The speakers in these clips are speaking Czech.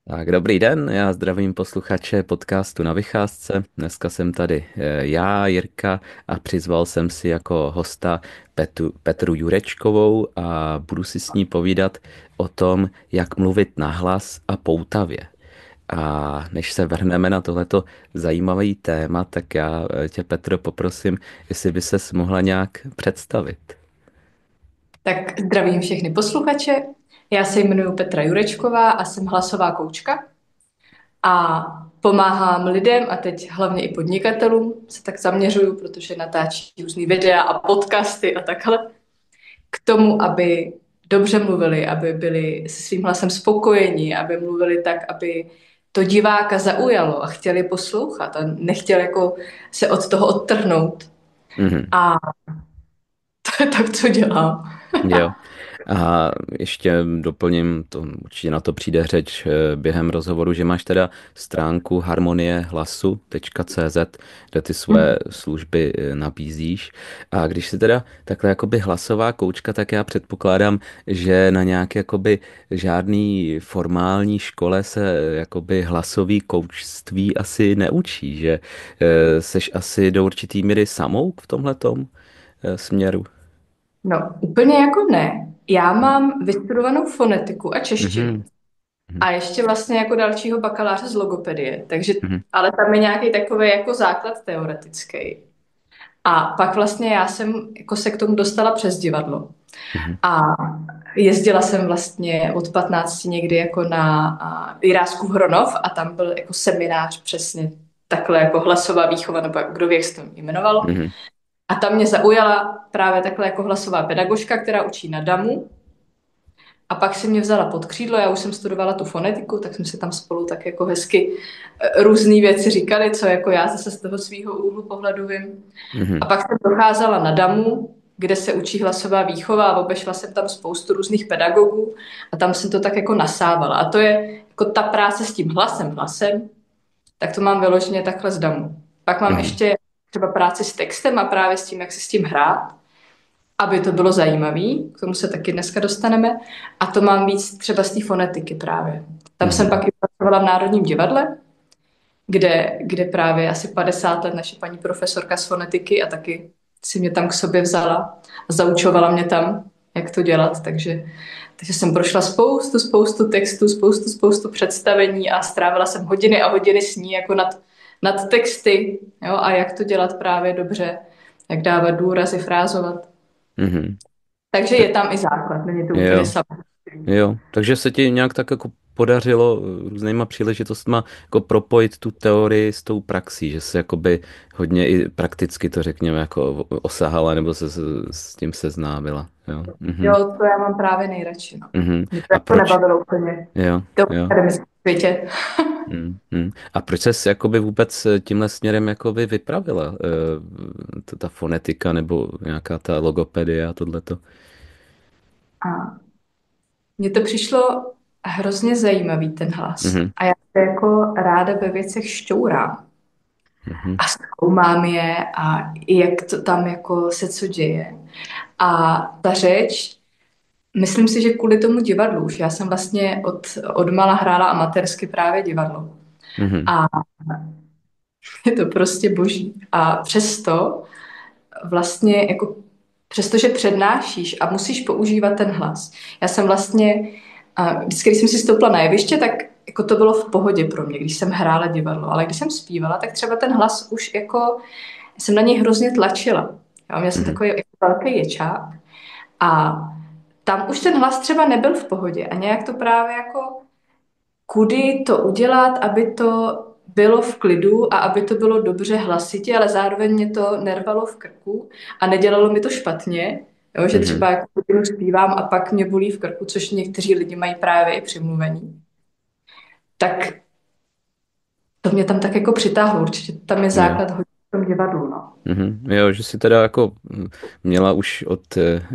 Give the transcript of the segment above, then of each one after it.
Tak, dobrý den, já zdravím posluchače podcastu Na vycházce. Dneska jsem tady já, Jirka, a přizval jsem si jako hosta Petru Jurečkovou a budu si s ní povídat o tom, jak mluvit nahlas a poutavě. A než se vrhneme na tohleto zajímavý téma, tak já tě, Petro, poprosím, jestli by ses mohla nějak představit. Tak zdravím všechny posluchače. Já se jmenuji Petra Jurečková a jsem hlasová koučka a pomáhám lidem a teď hlavně i podnikatelům se tak zaměřuju, protože natáčí různý videa a podcasty a takhle k tomu, aby dobře mluvili, aby byli se svým hlasem spokojeni, aby mluvili tak, aby to diváka zaujalo a chtěli poslouchat a nechtěli jako se od toho odtrhnout. Mhm. A to je tak, co dělám. Jo. A ještě doplním, to určitě na to přijde řeč během rozhovoru, že máš teda stránku harmoniehlasu.cz, kde ty své služby nabízíš. A když jsi teda takhle jakoby hlasová koučka, tak já předpokládám, že na nějaké jakoby žádný formální škole se jakoby hlasový koučství asi neučí, že seš asi do určitý míry samouk v tomhletom směru. No, úplně jako ne. Já mám vystudovanou fonetiku a češtinu. Mhm. Mhm. A ještě vlastně jako dalšího bakaláře z logopedie. Takže, Mhm. ale tam je nějaký takový jako základ teoretický. A pak vlastně já jsem jako se k tomu dostala přes divadlo. Mhm. A jezdila jsem vlastně od 15 někdy jako na Jiráskův Hronov a tam byl jako seminář přesně takhle jako hlasová výchova, nebo jak kdo ví, jak se to jmenovalo. Mhm. A tam mě zaujala právě takhle jako hlasová pedagožka, která učí na DAMu. A pak si mě vzala pod křídlo, já už jsem studovala tu fonetiku, tak jsme si tam spolu tak jako hezky různé věci říkali, co jako já zase z toho svého úhlu pohledu vím. A Mhm. pak jsem docházela na DAMu, kde se učí hlasová výchova a obešla jsem tam spoustu různých pedagogů a tam jsem to tak jako nasávala. A to je jako ta práce s tím hlasem, tak to mám vyloženě takhle z DAMu. Pak mám Mhm. ještě třeba práci s textem a právě s tím, jak si s tím hrát, aby to bylo zajímavý, k tomu se taky dneska dostaneme. A to mám víc třeba z té fonetiky právě. Tam jsem Mhm. pak i pracovala v Národním divadle, kde právě asi 50 let naše paní profesorka z fonetiky a taky si mě tam k sobě vzala a zaučovala mě tam, jak to dělat. Takže jsem prošla spoustu textů, spoustu představení a strávila jsem hodiny a hodiny s ní jako nad texty, jo, a jak to dělat právě dobře, jak dávat důrazy, frázovat. Mhm. Takže T- je tam i základ, není to úplně Jo, samozřejmé. jo. Takže se ti nějak tak jako podařilo různýma příležitostma jako propojit tu teorii s tou praxí, že se jakoby hodně i prakticky to řekněme jako osahala nebo se s tím seznámila. Jo. Mhm. Jo, to já mám právě nejradši. No. Mhm. Mě to A jako proč? nebavilo úplně. Jo, To jo. akademické světě. Mhm. A proč ses jakoby vůbec tímhle směrem jakoby vypravila? Ta fonetika nebo nějaká ta logopedie a tohleto? A mně to přišlo hrozně zajímavý, ten hlas. Mhm. A já se jako ráda ve věcech šťourám. Mhm. A zkoumám je a jak to tam jako se co děje. A ta řeč, myslím si, že kvůli tomu divadlu, už já jsem vlastně od mala hrála amatérsky právě divadlo. Mhm. A je to prostě boží. A přesto vlastně jako přestože přednášíš a musíš používat ten hlas. Já jsem vlastně, vždycky, když jsem si stoupla na jeviště, tak jako to bylo v pohodě pro mě, když jsem hrála divadlo, ale když jsem zpívala, tak třeba ten hlas už jako, jsem na něj hrozně tlačila. Já měla jsem Mhm. takový jako velký ječák a tam už ten hlas třeba nebyl v pohodě a nějak to právě jako kudy to udělat, aby to bylo v klidu a aby to bylo dobře hlasitě, ale zároveň mě to nervalo v krku a nedělalo mi to špatně, jo, že Mhm. třeba jako hodinu zpívám a pak mě bolí v krku, což někteří lidi mají právě i při mluvení. Tak to mě tam tak jako přitáhlo, určitě tam je Jo. základ hodně v tom divadlu, no. Jo, že jsi teda jako měla už od,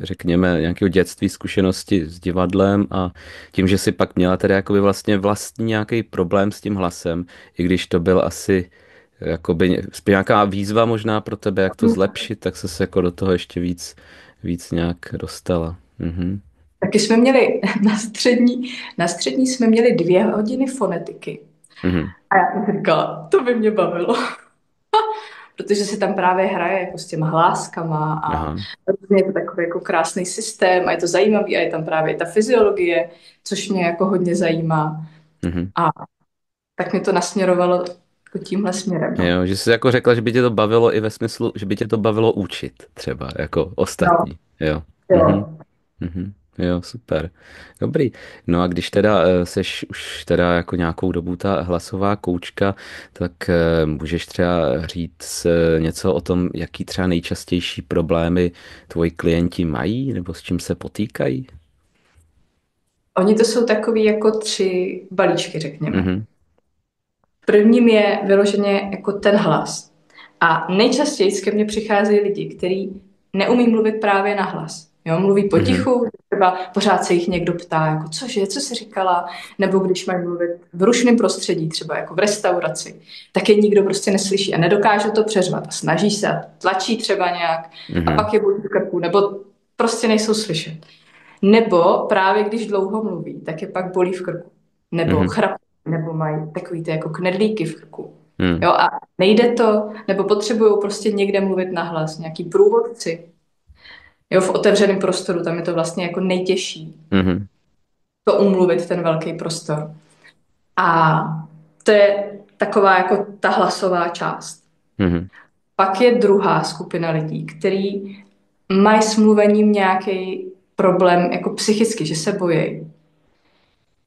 řekněme, nějakého dětství zkušenosti s divadlem a tím, že jsi pak měla teda jakoby vlastně vlastní nějaký problém s tím hlasem, i když to byl asi jakoby nějaká výzva možná pro tebe, jak to zlepšit, tak se jako do toho ještě víc nějak dostala. Mhm. Taky jsme měli na střední jsme měli 2 hodiny fonetiky. Mhm. A já jsem říkala, to by mě bavilo. Protože se tam právě hraje jako s těma hláskama a Aha. různě je to takový jako krásný systém a je to zajímavý a je tam právě i ta fyziologie, což mě jako hodně zajímá. Mhm. A tak mě to nasměrovalo jako tímhle směrem. No. Jo, že jsi jako řekla, že by tě to bavilo i ve smyslu, že by tě to bavilo učit třeba, jako No, ostatní. Jo. Mhm. jo. Mhm. Jo, super. Dobrý. No a když teda seš už teda jako nějakou dobu ta hlasová koučka, tak můžeš třeba říct něco o tom, jaký třeba nejčastější problémy tvoji klienti mají nebo s čím se potýkají? Oni to jsou takový jako 3 balíčky, řekněme. Mhm. Prvním je vyloženě jako ten hlas. A nejčastěji ke mně přicházejí lidi, kteří neumí mluvit právě na hlas. Jo, mluví Mhm. potichu, třeba pořád se jich někdo ptá, jako cože, co jsi říkala, nebo když mají mluvit v rušném prostředí, třeba jako v restauraci, tak je nikdo prostě neslyší a nedokáže to přeřvat a snaží se a tlačí třeba nějak a Mhm. pak je bolí v krku, nebo prostě nejsou slyšet. Nebo právě když dlouho mluví, tak je pak bolí v krku. Nebo Mhm. chrapí, nebo mají takový ty jako knedlíky v krku. Mhm. Jo, a nejde to, nebo potřebují prostě někde mluvit nahlas, nějaký průvodci. Jo, v otevřeném prostoru, tam je to vlastně jako nejtěžší, Mhm. to umluvit ten velký prostor. A to je taková jako ta hlasová část. Mhm. Pak je druhá skupina lidí, který mají s mluvením nějaký problém jako psychicky, že se bojí,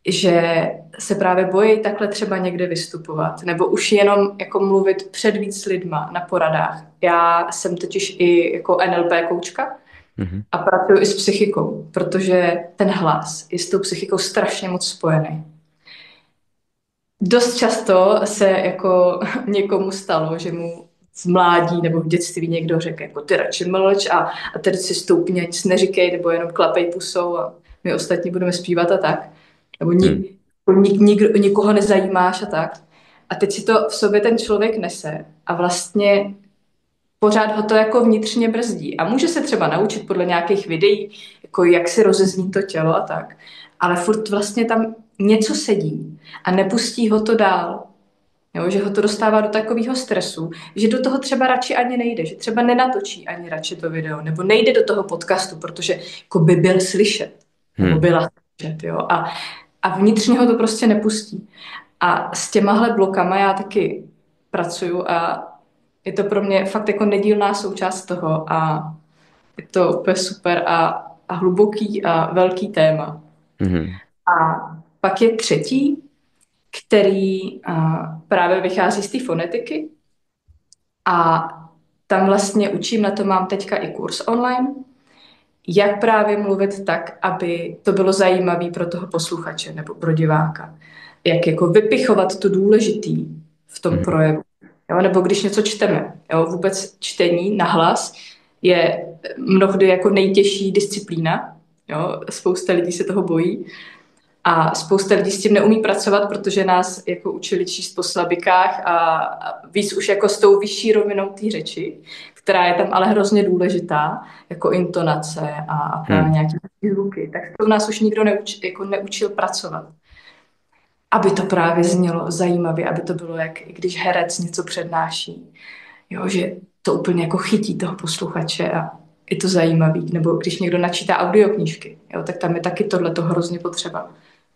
že se právě bojí takhle třeba někde vystupovat, nebo už jenom jako mluvit před víc lidma na poradách. Já jsem totiž i jako NLP koučka Mhm. a pracuji i s psychikou, protože ten hlas je s tou psychikou strašně moc spojený. Dost často se jako někomu stalo, že mu v mládí nebo v dětství někdo řekl, jako ty radši mlč a tedy si stoupni a nic neříkej, nebo jenom klapej pusou a my ostatní budeme zpívat a tak. Nebo Mhm. nikoho nezajímáš a tak. A teď si to v sobě ten člověk nese a vlastně pořád ho to jako vnitřně brzdí. A může se třeba naučit podle nějakých videí, jako jak si rozezní to tělo a tak. Ale furt vlastně tam něco sedí a nepustí ho to dál. Jo, že ho to dostává do takového stresu, že do toho třeba radši ani nejde, že třeba nenatočí ani radši to video, nebo nejde do toho podcastu, protože jako by byl slyšet, nebo Mhm. byla slyšet, jo, a vnitřně ho to prostě nepustí. A s těmahle blokama já taky pracuju a je to pro mě fakt jako nedílná součást toho a je to úplně super a hluboký a velký téma. Mhm. A pak je třetí, který právě vychází z té fonetiky a tam vlastně učím, na to mám teďka i kurz online, jak právě mluvit tak, aby to bylo zajímavé pro toho posluchače nebo pro diváka. Jak jako vypichovat to důležitý v tom Mhm. projevu. Jo? Nebo když něco čteme. Jo? Vůbec čtení nahlas je mnohdy jako nejtěžší disciplína. Jo? Spousta lidí se toho bojí. A spousta lidí s tím neumí pracovat, protože nás jako učili číst po slabikách a víc už jako s tou vyšší rovinou té řeči, která je tam ale hrozně důležitá, jako intonace a právě Mhm. nějaké zvuky. Tak to nás už nikdo jako neučil pracovat. Aby to právě znělo zajímavě, aby to bylo jak když herec něco přednáší. Jo, že to úplně jako chytí toho posluchače a je to zajímavý. Nebo když někdo načítá audioknížky, jo, tak tam je taky tohle hrozně potřeba.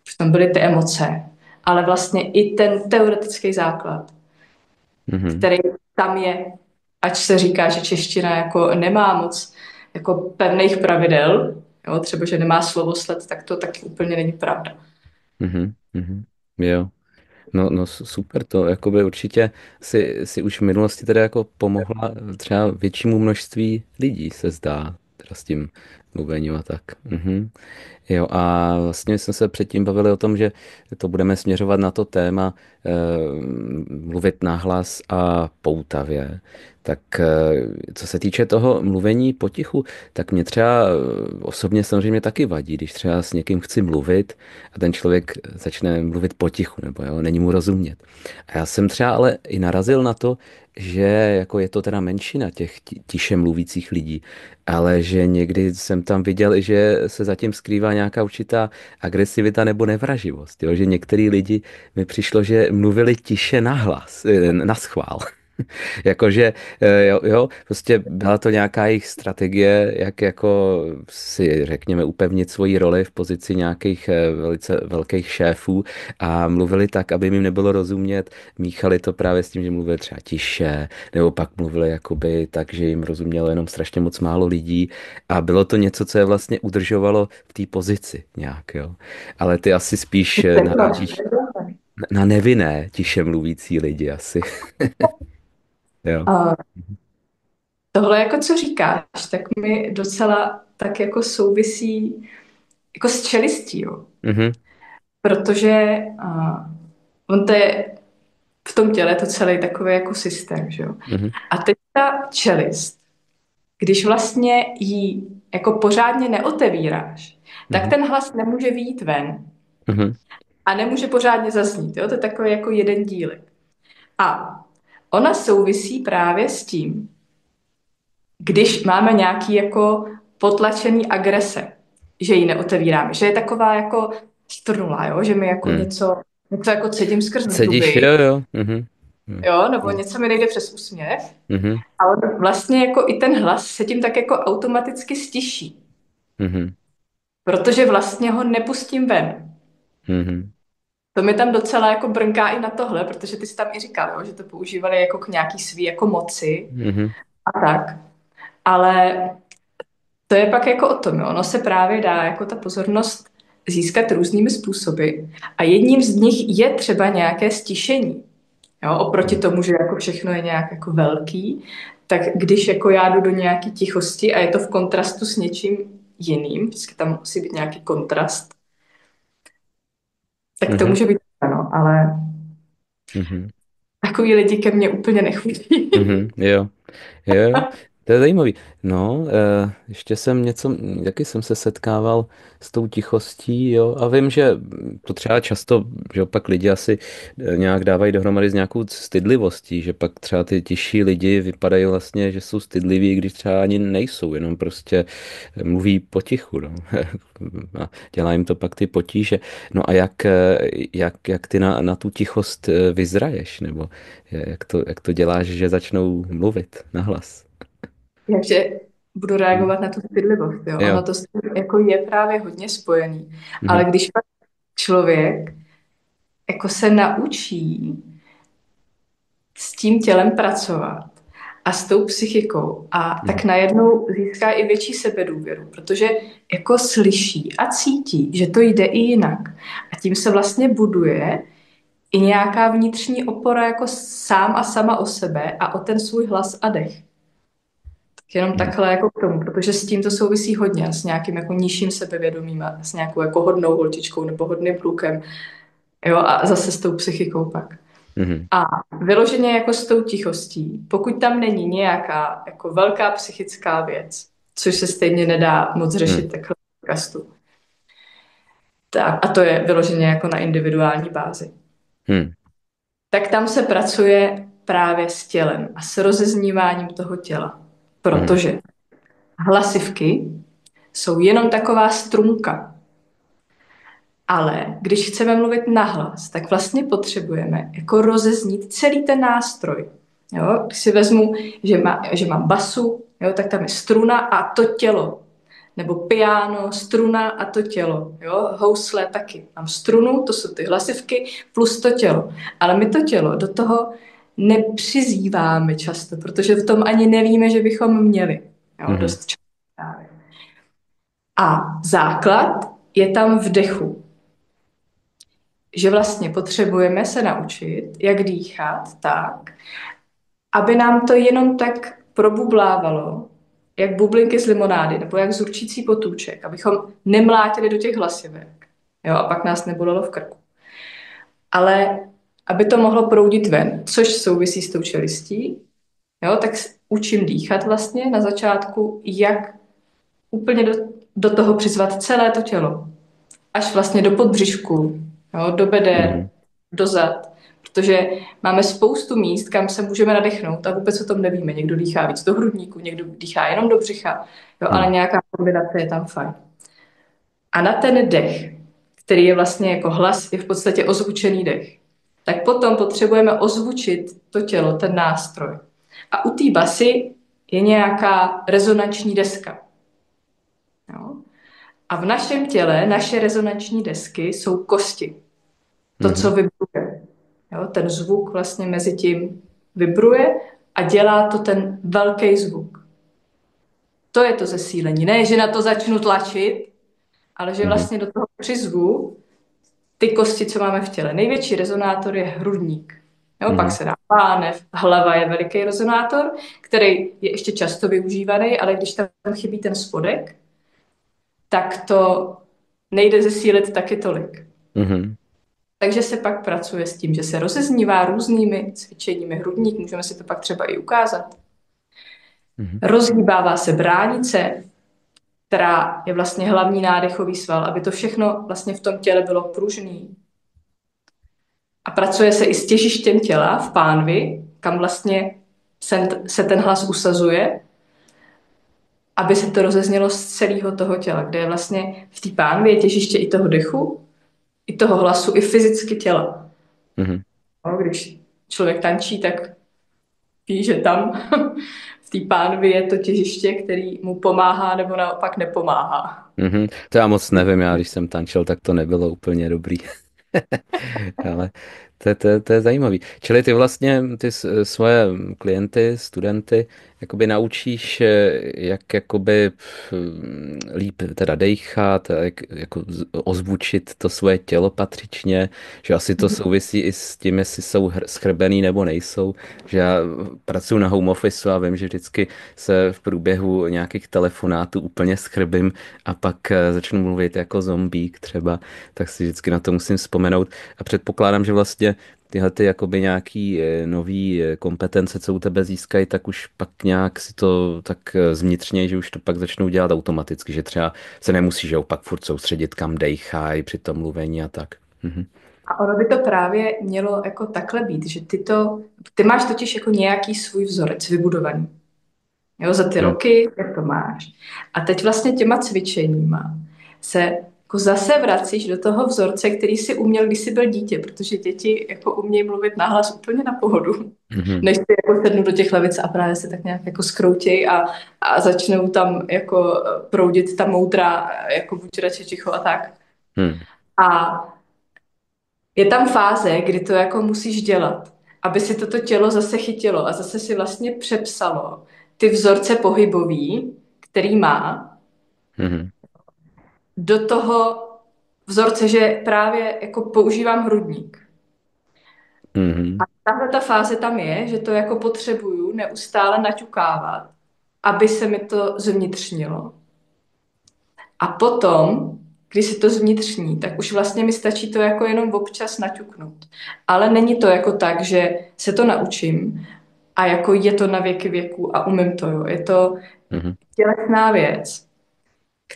Protože tam byly ty emoce, ale vlastně i ten teoretický základ, Mhm. který tam je, ať se říká, že čeština jako nemá moc jako pevných pravidel, jo, třeba, že nemá slovosled, tak to taky úplně není pravda. Mhm. Mhm. Jo. No, no super, to jakoby určitě si už v minulosti teda jako pomohla třeba většímu množství lidí, se zdá, teda s tím mluvením a tak. Mhm. Jo, a vlastně jsme se předtím bavili o tom, že to budeme směřovat na to téma mluvit nahlas a poutavě. Tak co se týče toho mluvení potichu, tak mě třeba osobně samozřejmě taky vadí, když třeba s někým chci mluvit a ten člověk začne mluvit potichu, nebo jo, není mu rozumět. A já jsem třeba ale i narazil na to, že jako je to teda menšina těch tiše mluvících lidí, ale že někdy jsem jsem tam viděl, že se zatím skrývá nějaká určitá agresivita nebo nevraživost, jo? Že některý lidi mi přišlo, že mluvili tiše nahlas, na schvál. Jakože, jo, prostě byla to nějaká jejich strategie, jak jako si, řekněme, upevnit svoji roli v pozici nějakých velice velkých šéfů a mluvili tak, aby jim nebylo rozumět. Míchali to právě s tím, že mluvili třeba tiše, nebo pak mluvili jakoby tak, že jim rozumělo jenom strašně moc málo lidí a bylo to něco, co je vlastně udržovalo v té pozici nějak, jo. Ale ty asi spíš narážíš na nevinné, tiše mluvící lidi asi. Jo. A tohle, jako co říkáš, tak mi docela tak jako souvisí jako s čelistí, jo. Mhm. Protože on to je v tom těle to celý takový jako systém, že jo. Mhm. A teď ta čelist, když vlastně ji jako pořádně neotevíráš, tak Mhm. ten hlas nemůže vyjít ven Mhm. a nemůže pořádně zaznít, jo. To je takový jako jeden dílek. A ona souvisí právě s tím, když máme nějaký jako potlačený agrese, že ji neotevíráme, že je taková jako strnulá, jo? Že mi jako Mhm. něco jako cedím skrz Cedíš, zuby, jo, jo. Mhm. Mhm. jo, nebo něco mi nejde přes úsměv. Mhm. A on vlastně jako i ten hlas se tím tak jako automaticky stiší, Mhm. protože vlastně ho nepustím ven. Mhm. To mi tam docela jako brnká i na tohle, protože ty jsi tam i říkal, jo, že to používali jako k nějaký svý jako moci Mhm. a tak. Ale to je pak jako o tom, jo. Ono se právě dá jako ta pozornost získat různými způsoby a jedním z nich je třeba nějaké stišení. Jo, oproti tomu, že jako všechno je nějak jako velký, tak když jako já jdu do nějaké tichosti a je to v kontrastu s něčím jiným, vždycky tam musí být nějaký kontrast, tak to Mhm. může být ano, ale Mhm. takový lidi ke mně úplně nechutí. Mhm. Jo. Jo, to je zajímavý. No, ještě jsem něco, jaký jsem se setkával s tou tichostí, jo, a vím, že to třeba často, že opak lidi asi nějak dávají dohromady s nějakou stydlivostí, že pak třeba ty tižší lidi vypadají vlastně, že jsou stydliví, když třeba ani nejsou, jenom prostě mluví potichu, no. A dělá jim to pak ty potíže. No a jak ty na tu tichost vyzraješ, nebo jak to děláš, že začnou mluvit nahlas? Takže budu reagovat na tu stydlivost. Jo? Ono Jo. to s tím jako je právě hodně spojený. Ale Mhm. když pak člověk jako se naučí s tím tělem pracovat a s tou psychikou a Mhm. tak najednou získá i větší sebedůvěru, protože jako slyší a cítí, že to jde i jinak. A tím se vlastně buduje i nějaká vnitřní opora jako sám a sama o sebe a o ten svůj hlas a dech. Tak jenom Mhm. takhle jako k tomu, protože s tím to souvisí hodně, s nějakým jako nižším sebevědomím a s nějakou jako hodnou holčičkou nebo hodným klukem. Jo, a zase s tou psychikou pak. Mhm. A vyloženě jako s tou tichostí, pokud tam není nějaká jako velká psychická věc, což se stejně nedá moc řešit Mhm. takhle v podcastu, tak, a to je vyloženě jako na individuální bázi, Mhm. tak tam se pracuje právě s tělem a s rozezníváním toho těla. Mhm. Protože hlasivky jsou jenom taková strunka. Ale když chceme mluvit nahlas, tak vlastně potřebujeme jako rozeznít celý ten nástroj. Jo? Když si vezmu, že mám basu, jo, tak tam je struna a to tělo. Nebo piano, struna a to tělo. Jo? Housle taky. Mám strunu, to jsou ty hlasivky, plus to tělo. Ale my to tělo do toho nepřizýváme často, protože v tom ani nevíme, že bychom měli. Jo? Mhm. Dost často právě. A základ je tam v dechu. Že vlastně potřebujeme se naučit, jak dýchat tak, aby nám to jenom tak probublávalo, jak bublinky z limonády, nebo jak z určící potůček, abychom nemlátili do těch hlasivek, jo, a pak nás nebolelo v krku. Ale aby to mohlo proudit ven, což souvisí s tou čelistí, jo, tak učím dýchat vlastně na začátku, jak úplně do toho přizvat celé to tělo. Až vlastně do podbřišku, jo, do beder, Mhm. do zad. protože máme spoustu míst, kam se můžeme nadechnout a vůbec o tom nevíme. Někdo dýchá víc do hrudníku, někdo dýchá jenom do břicha, jo, ale Hmm. nějaká kombinace je tam fajn. A na ten dech, který je vlastně jako hlas, je v podstatě ozvučený dech, tak potom potřebujeme ozvučit to tělo, ten nástroj. A u té basy je nějaká rezonanční deska. Jo? A v našem těle naše rezonanční desky jsou kosti. To, co Mhm. vibruje. Jo? Ten zvuk vlastně mezi tím vibruje a dělá to ten velký zvuk. To je to zesílení. Ne, že na to začnu tlačit, ale že Mhm. vlastně do toho přizvu ty kosti, co máme v těle. Největší rezonátor je hrudník. Jo, pak Mhm. se dá pánev, hlava je veliký rezonátor, který je ještě často využívaný, ale když tam chybí ten spodek, tak to nejde zesílit taky tolik. Mhm. Takže se pak pracuje s tím, že se rozeznívá různými cvičeními hrudník, můžeme si to pak třeba i ukázat. Mhm. Rozhýbává se bránice, která je vlastně hlavní nádechový sval, aby to všechno vlastně v tom těle bylo pružný. A pracuje se i s těžištěm těla v pánvi, kam vlastně se ten hlas usazuje, aby se to rozeznělo z celého toho těla, kde je vlastně v té pánvi je těžiště i toho dechu, i toho hlasu, i fyzicky těla. Mhm. No, když člověk tančí, tak ví, že tam v té pánvi je to těžiště, který mu pomáhá nebo naopak nepomáhá. Mhm. To já moc nevím, já když jsem tančil, tak to nebylo úplně dobrý. Ale to je zajímavý. Čili ty vlastně ty svoje klienty, studenty, jakoby naučíš, jak jakoby líp teda dejchat, jak jako ozvučit to svoje tělo patřičně, že asi to souvisí i s tím, jestli jsou schrbený nebo nejsou, že já pracuji na home office a vím, že vždycky se v průběhu nějakých telefonátů úplně schrbím a pak začnu mluvit jako zombík třeba, tak si vždycky na to musím vzpomenout a předpokládám, že vlastně tyhle ty jakoby nějaký nový kompetence, co u tebe získají, tak už pak nějak si to tak zvnitřněj, že už to pak začnou dělat automaticky, že třeba se nemusí, že opak furt soustředit, kam dejchají při tom mluvení a tak. Mhm. A ono by to právě mělo jako takhle být, že ty máš totiž jako nějaký svůj vzorec vybudovaný. Jo, za ty Mhm. roky, jak to máš. A teď vlastně těma cvičeníma se jako zase vracíš do toho vzorce, který jsi uměl, když jsi byl dítě, protože děti jako umějí mluvit nahlas úplně na pohodu. Mhm. Než si jako sednu do těch lavic a právě se tak nějak jako skroutěj a začnou tam jako proudit ta moudra, jako buď radši ticho a tak. Mhm. A je tam fáze, kdy to jako musíš dělat, aby si toto tělo zase chytilo a zase si vlastně přepsalo ty vzorce pohybový, který má, Mhm. do toho vzorce, že právě jako používám hrudník. A Mhm. tahle ta fáze tam je, že to jako potřebuju neustále naťukávat, aby se mi to zvnitřnilo. A potom, když se to zvnitřní, tak už vlastně mi stačí to jako jenom občas naťuknout. Ale není to jako tak, že se to naučím a jako je to na věky věků a umím to, jo. Je to Mhm. tělesná věc,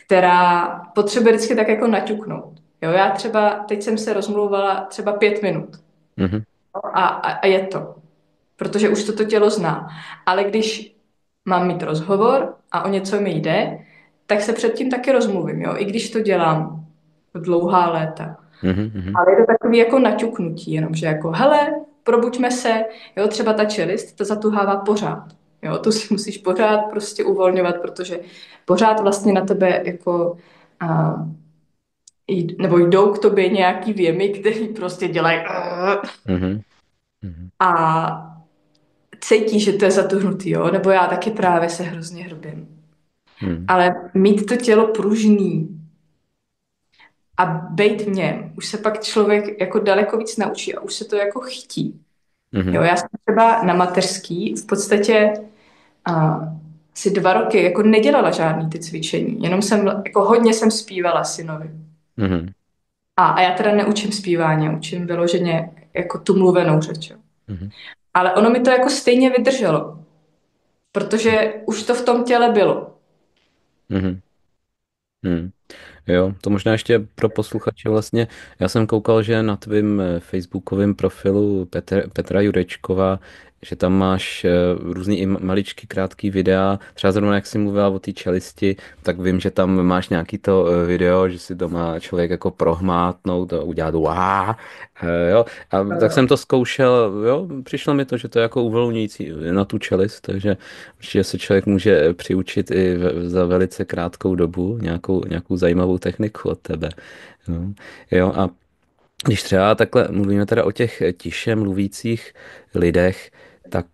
která potřebuje vždycky tak jako naťuknout. Jo, já třeba, teď jsem se rozmlouvala třeba 5 minut Mhm. jo, a je to, protože už to tělo zná. Ale když mám mít rozhovor a o něco mi jde, tak se předtím taky rozmluvím, jo, i když to dělám dlouhá léta. Mhm. Mhm. Ale je to takový jako naťuknutí, jenom že jako hele, probuďme se, jo, třeba ta čelist, ta zatuhává pořád. Jo, tu si musíš pořád prostě uvolňovat, protože pořád vlastně na tebe jako a, nebo jdou k tobě nějaký věmy, který prostě dělají Mhm. Mhm. a cítí, že to je zatuhnutý, jo, nebo já taky právě se hrozně hrbím. Mhm. Ale mít to tělo pružný a bejt v něm, už se pak člověk jako daleko víc naučí a už se to jako chytí. Jo, Mhm. já jsem třeba na mateřský v podstatě a, asi 2 roky jako nedělala žádný ty cvičení, jenom jsem, jako hodně jsem zpívala synovi. Mhm. A já teda neučím zpívání, učím vyloženě jako tu mluvenou řeč. Jo. Mhm. Ale ono mi to jako stejně vydrželo, protože už to v tom těle bylo. Mhm. Mhm. Jo, to možná ještě pro posluchače vlastně. Já jsem koukal, že na tvým facebookovém profilu Petra Jurečkova, že tam máš různý i maličký, krátký videa. Třeba zrovna jak jsi mluvila o té čelisti, tak vím, že tam máš nějaký to video, že si to má člověk jako prohmátnout a udělat wow. Jo. A tak jsem to zkoušel, jo, přišlo mi to, že to je jako uvolňující na tu čelist, takže určitě se člověk může přiučit i za velice krátkou dobu nějakou zajímavou techniku od tebe. No. Jo, a když třeba takhle mluvíme teda o těch tiše mluvících lidech, tak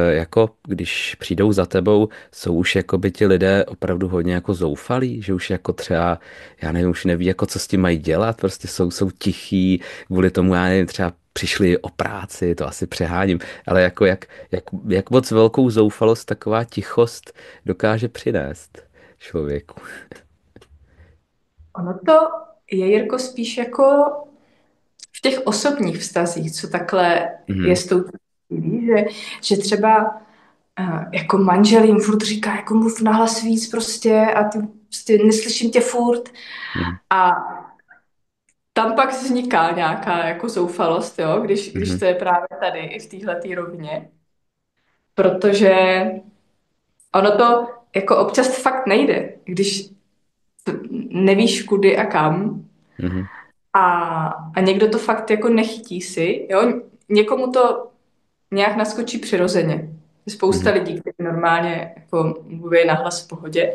jako když přijdou za tebou, jsou už jako by ti lidé opravdu hodně jako zoufalí, že už jako třeba, já nevím, už neví jako co s tím mají dělat, prostě jsou tichí, kvůli tomu, já nevím, třeba přišli o práci, to asi přeháním, ale jako jak moc velkou zoufalost taková tichost dokáže přinést člověku. Ono to je, Jirko, spíš jako v těch osobních vztazích, co takhle je Mhm, s tou chvílí, že třeba jako manžel jim furt říká, jako mluv nahlas víc prostě a ty prostě neslyším tě furt mhm, a tam pak vzniká nějaká jako zoufalost, jo, když mhm, to je právě tady i v téhletý rovině, protože ono to jako občas fakt nejde, když nevíš kudy a kam mhm, a někdo to fakt jako nechytí si, jo, někomu to nějak naskočí přirozeně. Je spousta mhm, lidí, kteří normálně jako mluví nahlas v pohodě,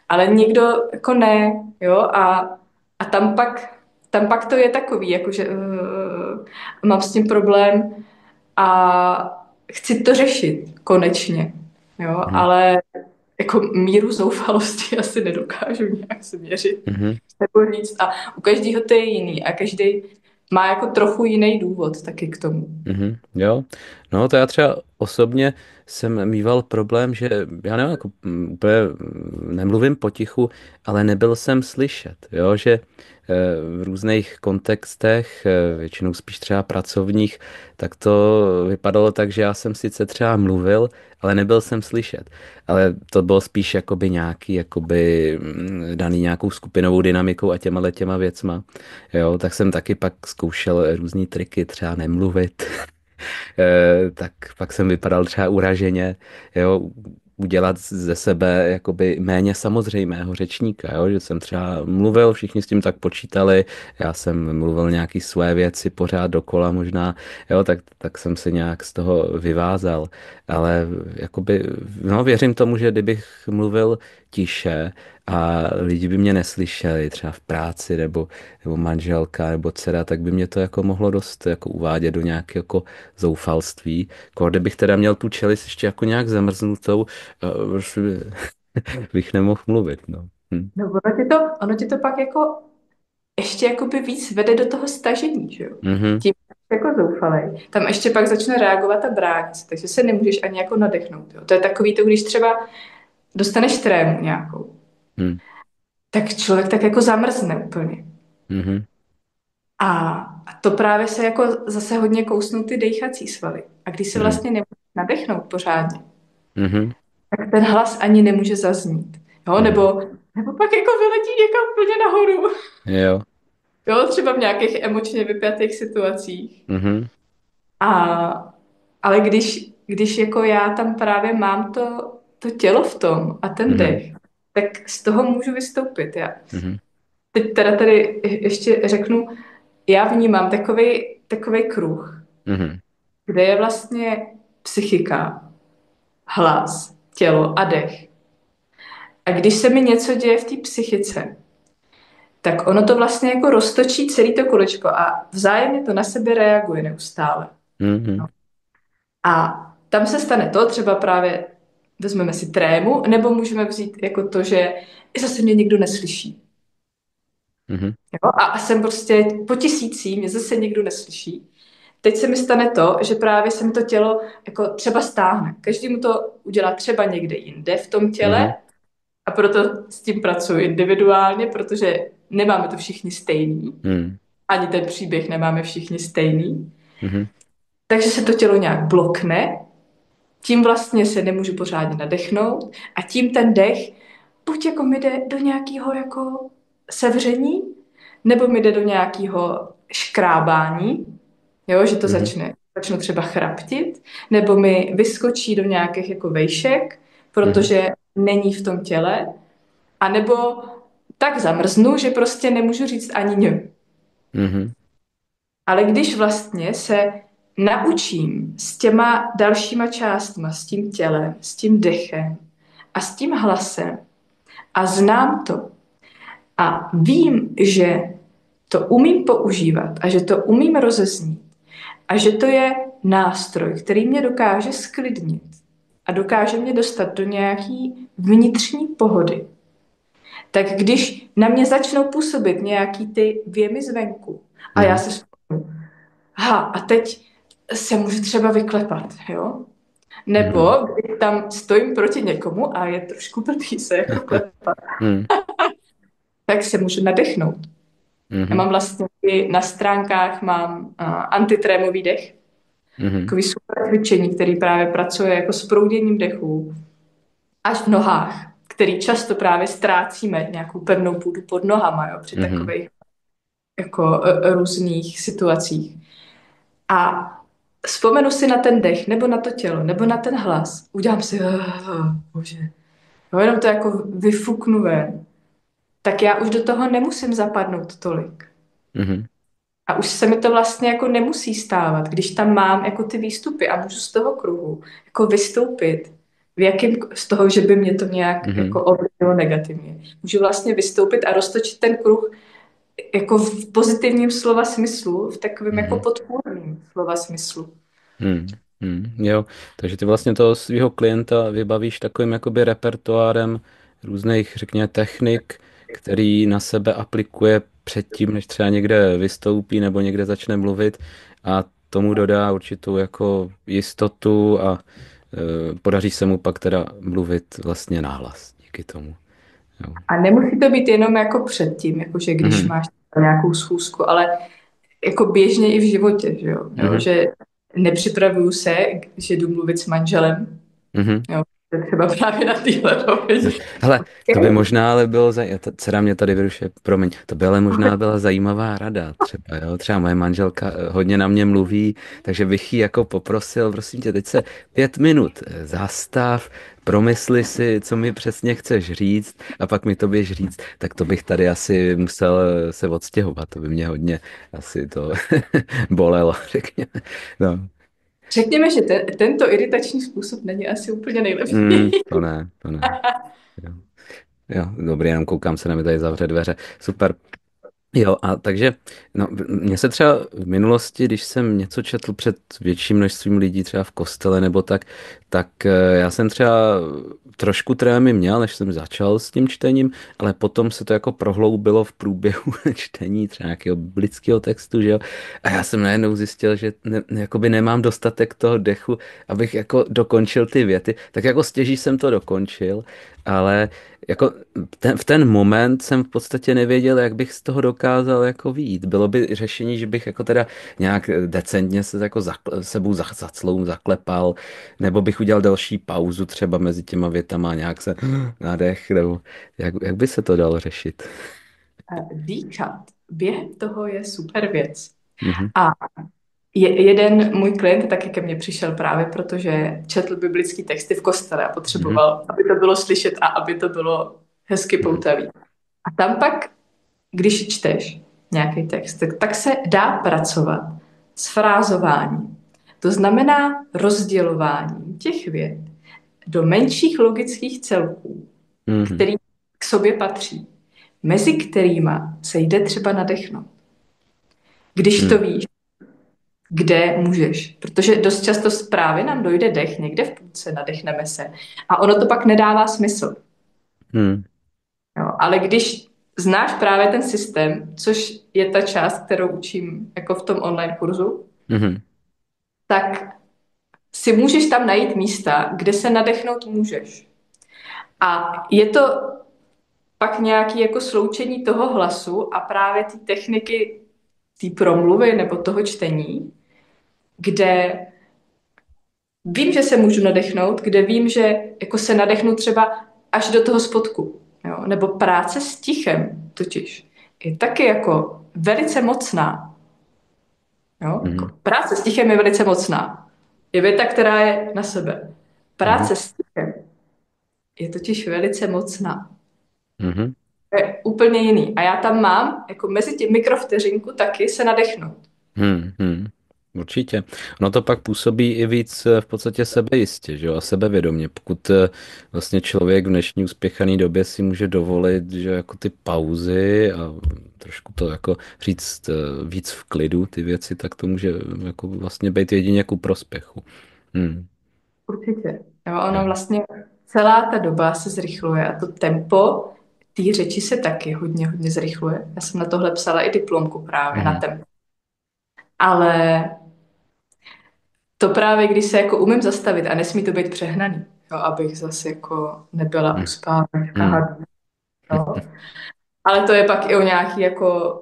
ale někdo jako ne, jo, a tam pak to je takový, jako že mám s tím problém a chci to řešit konečně, jo, mhm, ale jako míru zoufalosti asi nedokážu nějak se měřit mhm. nebo říct a u každého to je jiný a každý má jako trochu jiný důvod taky k tomu. Jo, no to já třeba osobně jsem mýval problém, že já nevím, jako úplně nemluvím potichu, ale nebyl jsem slyšet, jo, že v různých kontextech, většinou spíš třeba pracovních, tak to vypadalo tak, že já jsem sice třeba mluvil, ale nebyl jsem slyšet. Ale to bylo spíš jakoby nějaký, jakoby daný nějakou skupinovou dynamikou a těma věcma. Jo, tak jsem taky pak zkoušel různý triky, třeba nemluvit. Tak pak jsem vypadal třeba uraženě, jo, udělat ze sebe jakoby méně samozřejmého řečníka, jo, že jsem třeba mluvil, všichni s tím tak počítali, já jsem mluvil nějaký své věci pořád dokola možná, jo, tak jsem se nějak z toho vyvázal, ale jakoby, no věřím tomu, že kdybych mluvil tiše a lidi by mě neslyšeli třeba v práci nebo manželka nebo dcera, tak by mě to jako mohlo dost jako uvádět do nějakého jako zoufalství. Kdybych teda měl tu čelist ještě jako nějak zamrznutou, prostě bych nemohl mluvit, no. No, ono ti to pak jako ještě jakoby víc vede do toho stažení, že jo? Mhm, Tím jako zoufalej. Tam ještě pak začne reagovat a bránit se, takže se nemůžeš ani jako nadechnout, jo? To je takový to, když třeba dostaneš trému nějakou, mhm, tak člověk tak jako zamrzne úplně. mhm, A to právě se jako zase hodně kousnou ty dejchací svaly. A když se mhm, vlastně nemůžeš nadechnout pořádně, mhm, tak ten hlas ani nemůže zaznít. Jo? mhm. Nebo pak jako vyletí někam úplně nahoru. Jo, Jo, třeba v nějakých emočně vypjatých situacích. mhm, A, ale když jako já tam právě mám to tělo v tom a ten mhm, dech, tak z toho můžu vystoupit. Já. mhm, Teď teda tady ještě řeknu, já vnímám takový kruh, mhm, kde je vlastně psychika, hlas, tělo a dech. A když se mi něco děje v té psychice, tak ono to vlastně jako roztočí celý to kolečko a vzájemně to na sebe reaguje neustále. mhm, No. A tam se stane to, třeba právě vezmeme si trému, nebo můžeme vzít jako to, že zase mě někdo neslyší. mhm, Jo? A jsem prostě po tisící, mě zase někdo neslyší. Teď se mi stane to, že právě se mi to tělo jako třeba stáhne. Každý mu to udělá třeba někde jinde v tom těle mhm, a proto s tím pracuji individuálně, protože nemáme to všichni stejný. mhm, Ani ten příběh nemáme všichni stejný. mhm, Takže se to tělo nějak blokne, tím vlastně se nemůžu pořádně nadechnout a tím ten dech buď jako mi jde do nějakého jako sevření, nebo mi jde do nějakého škrábání, jo, že to Mhm. začnu třeba chraptit, nebo mi vyskočí do nějakých jako vejšek, Mhm. protože není v tom těle, a nebo tak zamrznu, že prostě nemůžu říct ani ň. Mhm. Ale když vlastně se naučím s těma dalšíma částma, s tím tělem, s tím dechem a s tím hlasem a znám to a vím, že to umím používat a že to umím rozeznít a že to je nástroj, který mě dokáže sklidnit a dokáže mě dostat do nějaký vnitřní pohody, tak když na mě začnou působit nějaký ty věmy zvenku a já Mhm. se vzpomenu, a teď se můžu třeba vyklepat, jo? Nebo Mhm. když tam stojím proti někomu a je trošku blbý se jako klepat, Mhm. tak se můžu nadechnout. Já Mhm. mám vlastně i na stránkách mám antitrémový dech, Mhm. takový super cvičení, který právě pracuje jako s prouděním dechu až v nohách, který často právě ztrácíme nějakou pevnou půdu pod nohama, jo, při Mhm. takových jako různých situacích. A vzpomenu si na ten dech, nebo na to tělo, nebo na ten hlas. Udělám si, bože, jo, jenom to jako vyfuknu ven. Tak já už do toho nemusím zapadnout tolik. Mhm. A už se mi to vlastně jako nemusí stávat, když tam mám jako ty výstupy a můžu z toho kruhu jako vystoupit. V jakým, z toho, že by mě to nějak Mhm. jako ovlivnilo negativně. Můžu vlastně vystoupit a roztočit ten kruh jako v pozitivním slova smyslu, v takovém jako Mhm. podpůrným slova smyslu. Jo, takže ty vlastně toho svého klienta vybavíš takovým jakoby repertoárem různých, řekněme, technik, který na sebe aplikuje předtím, než třeba někde vystoupí nebo někde začne mluvit a tomu dodá určitou jako jistotu a podaří se mu pak teda mluvit vlastně nahlas díky tomu. Jo. A nemusí to být jenom jako předtím, jakože když Mhm. máš nějakou schůzku, ale jako běžně i v životě, že jo? Jo, Mhm. že nepřipravuju se, že jdu mluvit s manželem, Mhm. jo, to je třeba právě na téhle rovině. Hele, to by možná ale bylo, dcera mě tady vyrušuje, promiň, to by ale možná byla zajímavá rada třeba, jo, třeba moje manželka hodně na mě mluví, takže bych jí jako poprosil, prosím tě, teď se 5 minut zastav, promysli si, co mi přesně chceš říct a pak mi to běž říct, tak to bych tady asi musel se odstěhovat, to by mě hodně asi to bolelo, řekněme, no. Řekněme, že tento iritační způsob není asi úplně nejlepší. To ne, to ne. Jo. Jo, dobrý, jenom koukám se, na mi tady zavře dveře. Super. Jo, a takže, no, mně se třeba v minulosti, když jsem něco četl před větším množstvím lidí, třeba v kostele nebo tak, tak já jsem třeba trošku trémy měl, než jsem začal s tím čtením, ale potom se to jako prohloubilo v průběhu čtení třeba nějakého biblického textu, že jo. A já jsem najednou zjistil, že jakoby nemám dostatek toho dechu, abych jako dokončil ty věty. Tak jako stěží jsem to dokončil, ale jako v ten moment jsem v podstatě nevěděl, jak bych z toho dokázal jako vyjít. Bylo by řešení, že bych jako teda nějak decentně se jako sebou za clou zaklepal, nebo bych udělal další pauzu třeba mezi těma větama a nějak se nadech, nebo jak by se to dalo řešit? Dýchat během toho je super věc. Mhm. A jeden můj klient taky ke mně přišel právě, protože četl biblický texty v kostele a Mhm. potřeboval, aby to bylo slyšet a aby to bylo hezky Mhm. poutavý. A tam pak, když čteš nějaký text, tak se dá pracovat s frázováním. To znamená rozdělování těch vět do menších logických celků, Mhm. který k sobě patří, mezi kterýma se jde třeba nadechnout. Když to Mhm. víš, kde můžeš. Protože dost často právě nám dojde dech někde v půlce, nadechneme se. A ono to pak nedává smysl. Mhm. Jo, ale když znáš právě ten systém, což je ta část, kterou učím jako v tom online kurzu, Mhm. tak si můžeš tam najít místa, kde se nadechnout můžeš. A je to pak nějaké jako sloučení toho hlasu a právě té techniky té promluvy nebo toho čtení, kde vím, že se můžu nadechnout, kde vím, že jako se nadechnu třeba až do toho spodku. Jo? Nebo práce s tichem totiž je taky jako velice mocná. Jo? Jako Mhm. práce s tichem je velice mocná. Je věta, která je na sebe. Mhm. Práce s tichem je totiž velice mocná. Mhm. To je úplně jiný. A já tam mám, jako mezi tím mikrovteřinku taky se nadechnout. Hmm. Určitě. No to pak působí i víc v podstatě sebejistě, že jo, a sebevědomě. Pokud vlastně člověk v dnešní uspěchané době si může dovolit, že jako ty pauzy a trošku to jako říct víc v klidu ty věci, tak to může jako vlastně být jedině ku prospěchu. Hmm. Určitě. Jo, ono Jo. vlastně celá ta doba se zrychluje a to tempo té řeči se taky hodně zrychluje. Já jsem na tohle psala i diplomku právě na Mhm. tempo. Ale to právě, když se jako umím zastavit a nesmí to být přehnaný, jo, abych zase jako nebyla Hmm. uspávačka Hmm. hadů. Jo. Ale to je pak i o nějaký jako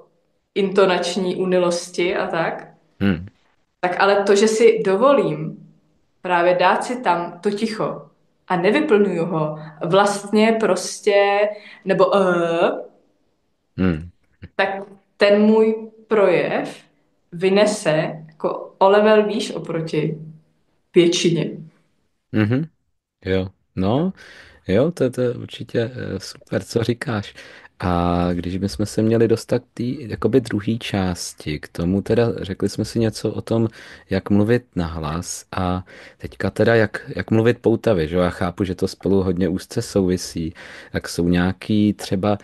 intonační unilosti a tak. Hmm. Tak ale to, že si dovolím právě dát si tam to ticho a nevyplňuju ho vlastně prostě, nebo Hmm. tak ten můj projev vynese jako o level výš oproti většině. Mhm. Jo. No, jo, to je určitě super, co říkáš. A když bychom se měli dostat k té jakoby druhé části, k tomu teda řekli jsme si něco o tom, jak mluvit nahlas a teďka teda jak mluvit poutavě, že jo? Já chápu, že to spolu hodně úzce souvisí. Tak jsou nějaký třeba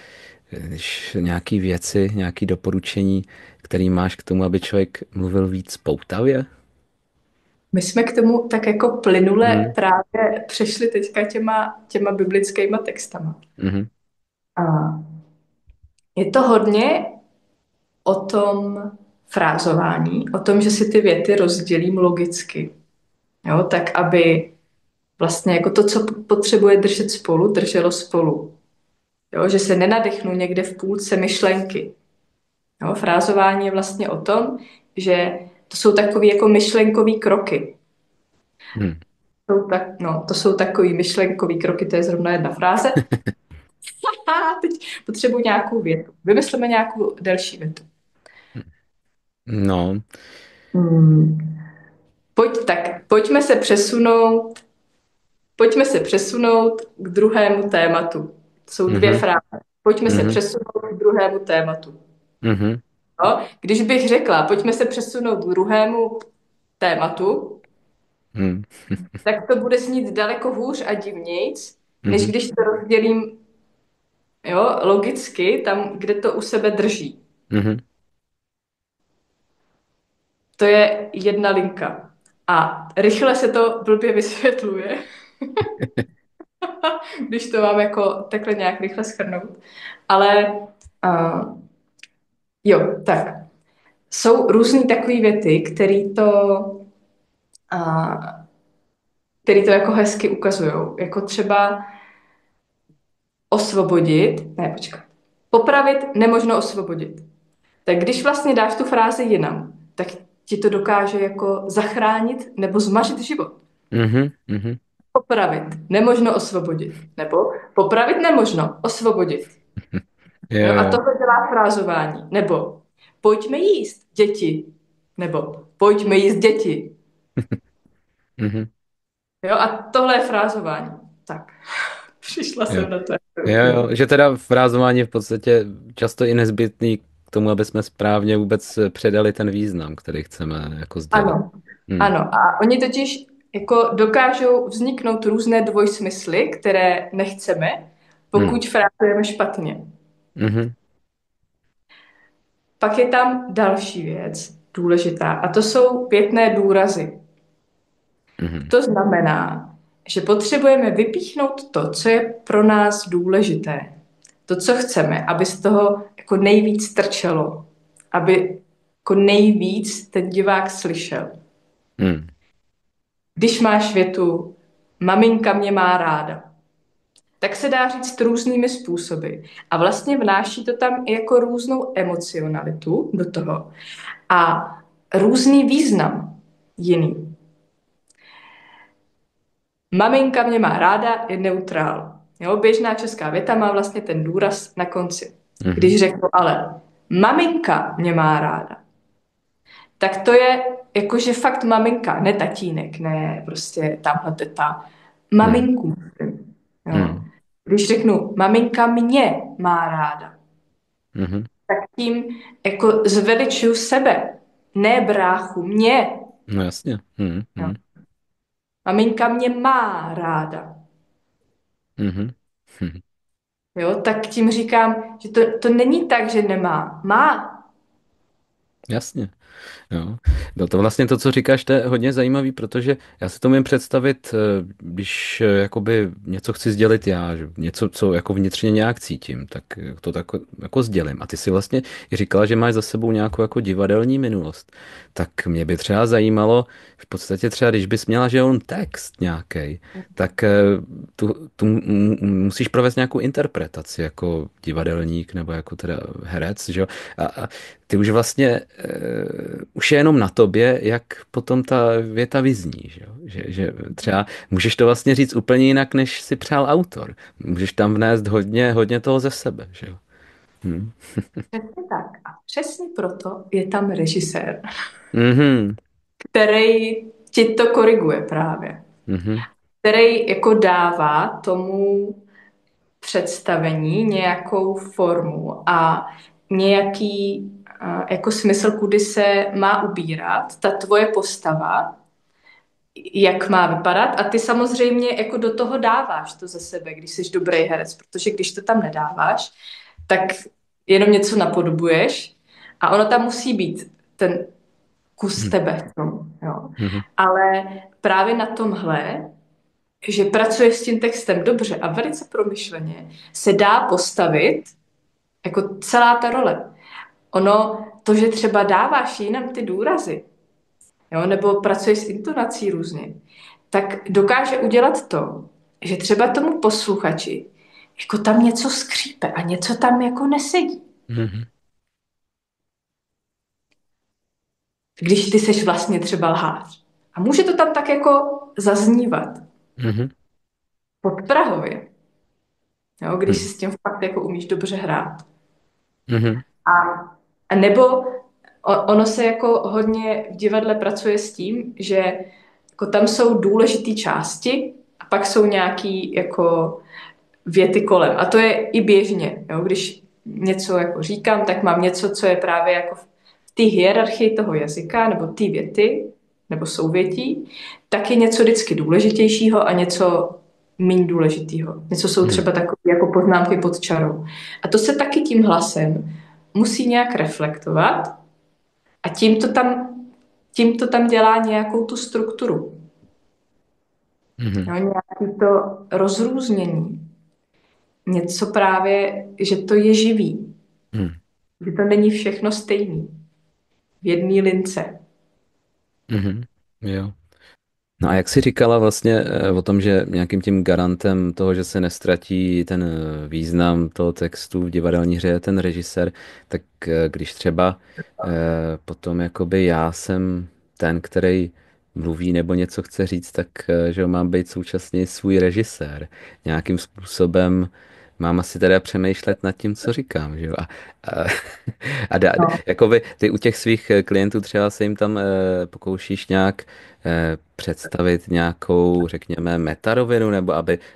nějaký věci, nějaký doporučení, který máš k tomu, aby člověk mluvil víc poutavě? My jsme k tomu tak jako plynule Mhm. právě přešli teďka těma biblickýma textama. Mhm. A je to hodně o tom frázování, o tom, že si ty věty rozdělím logicky. Jo, tak aby vlastně jako to, co potřebuje držet spolu, drželo spolu. Jo, že se nenadechnu někde v půlce myšlenky. Jo, frázování je vlastně o tom, že to jsou takové jako myšlenkové kroky. Mhm. To jsou takové myšlenkové kroky, to je zrovna jedna fráze. A teď potřebuji nějakou větu. Vymyslíme nějakou delší větu. No. Hmm. Pojďme se přesunout k druhému tématu. To jsou dvě Mhm. fráze. Pojďme se Mhm. přesunout k druhému tématu. Mhm. No, když bych řekla, pojďme se přesunout k druhému tématu, Mhm. tak to bude znít daleko hůř a divnějc, než Mhm. když to rozdělím, jo, logicky tam, kde to u sebe drží. Mhm. To je jedna linka. A rychle se to blbě vysvětluje, když to mám jako takhle nějak rychle shrnout. Ale uh, jo, tak. Jsou různý takové věty, uh, který to jako hezky ukazují. Jako třeba osvobodit, ne, počkat. Popravit nemožno osvobodit. Tak když vlastně dáš tu frázi jinam, tak ti to dokáže jako zachránit nebo zmařit život. Mhm. Mhm. Popravit nemožno osvobodit. Nebo popravit nemožno osvobodit. Jo, Jo, a jo. tohle dělá frázování. Nebo pojďme jíst, děti. Nebo pojďme jíst, děti. Mhm. Jo, a tohle je frázování. Tak, přišla Jo. jsem na to. Jo, jo, že teda frázování je v podstatě často i nezbytný k tomu, aby jsme správně vůbec předali ten význam, který chceme jako sdělit. Ano, Hmm. ano. A oni totiž jako dokážou vzniknout různé dvojsmysly, které nechceme, Hmm. pokud frázujeme špatně. Mhm. Pak je tam další věc důležitá a to jsou pětné důrazy. Mhm. To znamená, že potřebujeme vypíchnout to, co je pro nás důležité. To, co chceme, aby z toho jako nejvíc trčelo, aby jako nejvíc ten divák slyšel. Hmm. Když máš větu, maminka mě má ráda, tak se dá říct různými způsoby. A vlastně vnáší to tam i jako různou emocionalitu do toho a různý význam jiný. Maminka mě má ráda je neutrál. Jo, běžná česká věta má vlastně ten důraz na konci. Mhm. Když řeknu ale maminka mě má ráda, tak to je jakože fakt maminka, ne tatínek, ne prostě tamhle teta. Mhm. Maminku. Jo. Mhm. Když řeknu maminka mě má ráda, Mhm. tak tím jako zveličuju sebe, ne bráchu, mě. No jasně. Mhm. Jo. Mhm. Maminka mě má ráda. Mhm. Mhm. Jo, tak tím říkám, že to není tak, že nemá. Má. Jasně. Jo. No to vlastně to, co říkáš, to je hodně zajímavý, protože já si to umím představit, když jakoby něco chci sdělit já, že něco, co jako vnitřně nějak cítím, tak to tak jako sdělím. A ty si vlastně i říkala, že máš za sebou nějakou jako divadelní minulost. Tak mě by třeba zajímalo, v podstatě třeba, když bys měla, že on text nějaký, tak musíš provést nějakou interpretaci jako divadelník nebo jako teda herec, že jo? A ty už vlastně, už je jenom na tobě, jak potom ta věta vyzní, že jo? Že třeba můžeš to vlastně říct úplně jinak, než si přál autor. Můžeš tam vnést hodně, hodně toho ze sebe, že jo? Hm. Přesně tak. A přesně proto je tam režisér, Mhm, který ti to koriguje právě. mhm, Který jako dává tomu představení nějakou formu a nějaký jako smysl, kudy se má ubírat ta tvoje postava, jak má vypadat a ty samozřejmě jako do toho dáváš to ze sebe, když jsi dobrý herec, protože když to tam nedáváš, tak jenom něco napodobuješ a ono tam musí být ten kus mhm, tebe v tom, jo. mhm, Ale právě na tomhle, že pracuješ s tím textem dobře a velice promyšleně, se dá postavit jako celá ta role. Ono, to, že třeba dáváš jinam ty důrazy, jo, nebo pracuješ s intonací různě, tak dokáže udělat to, že třeba tomu posluchači jako tam něco skřípe a něco tam jako nesedí. mhm, Když ty seš vlastně třeba lhář. A může to tam tak jako zaznívat mhm, podprahově, jo, když si mhm, s tím fakt jako umíš dobře hrát. mhm, A, a nebo ono se jako hodně v divadle pracuje s tím, že jako tam jsou důležité části a pak jsou nějaký jako věty kolem. A to je i běžně. Jo? Když něco jako říkám, tak mám něco, co je právě jako v té hierarchii toho jazyka nebo té věty nebo souvětí, tak je něco vždycky důležitějšího a něco méně důležitého. Něco jsou mhm, třeba takové jako poznámky pod čarou. A to se taky tím hlasem musí nějak reflektovat a tím to tam dělá nějakou tu strukturu. mhm, Jo? Nějaký to rozrůznění. Něco právě, že to je živý. mhm, Že to není všechno stejný. V jedné lince. mhm. Jo. No a jak jsi říkala vlastně o tom, že nějakým tím garantem toho, že se nestratí ten význam toho textu v divadelní hře je ten režisér, tak když třeba potom jakoby já jsem ten, který mluví nebo něco chce říct, tak že jo, mám být současně svůj režisér. Nějakým způsobem mám asi teda přemýšlet nad tím, co říkám, že jo. A, No. jakoby ty u těch svých klientů třeba se jim tam pokoušíš nějak představit nějakou, řekněme, metarovinu, nebo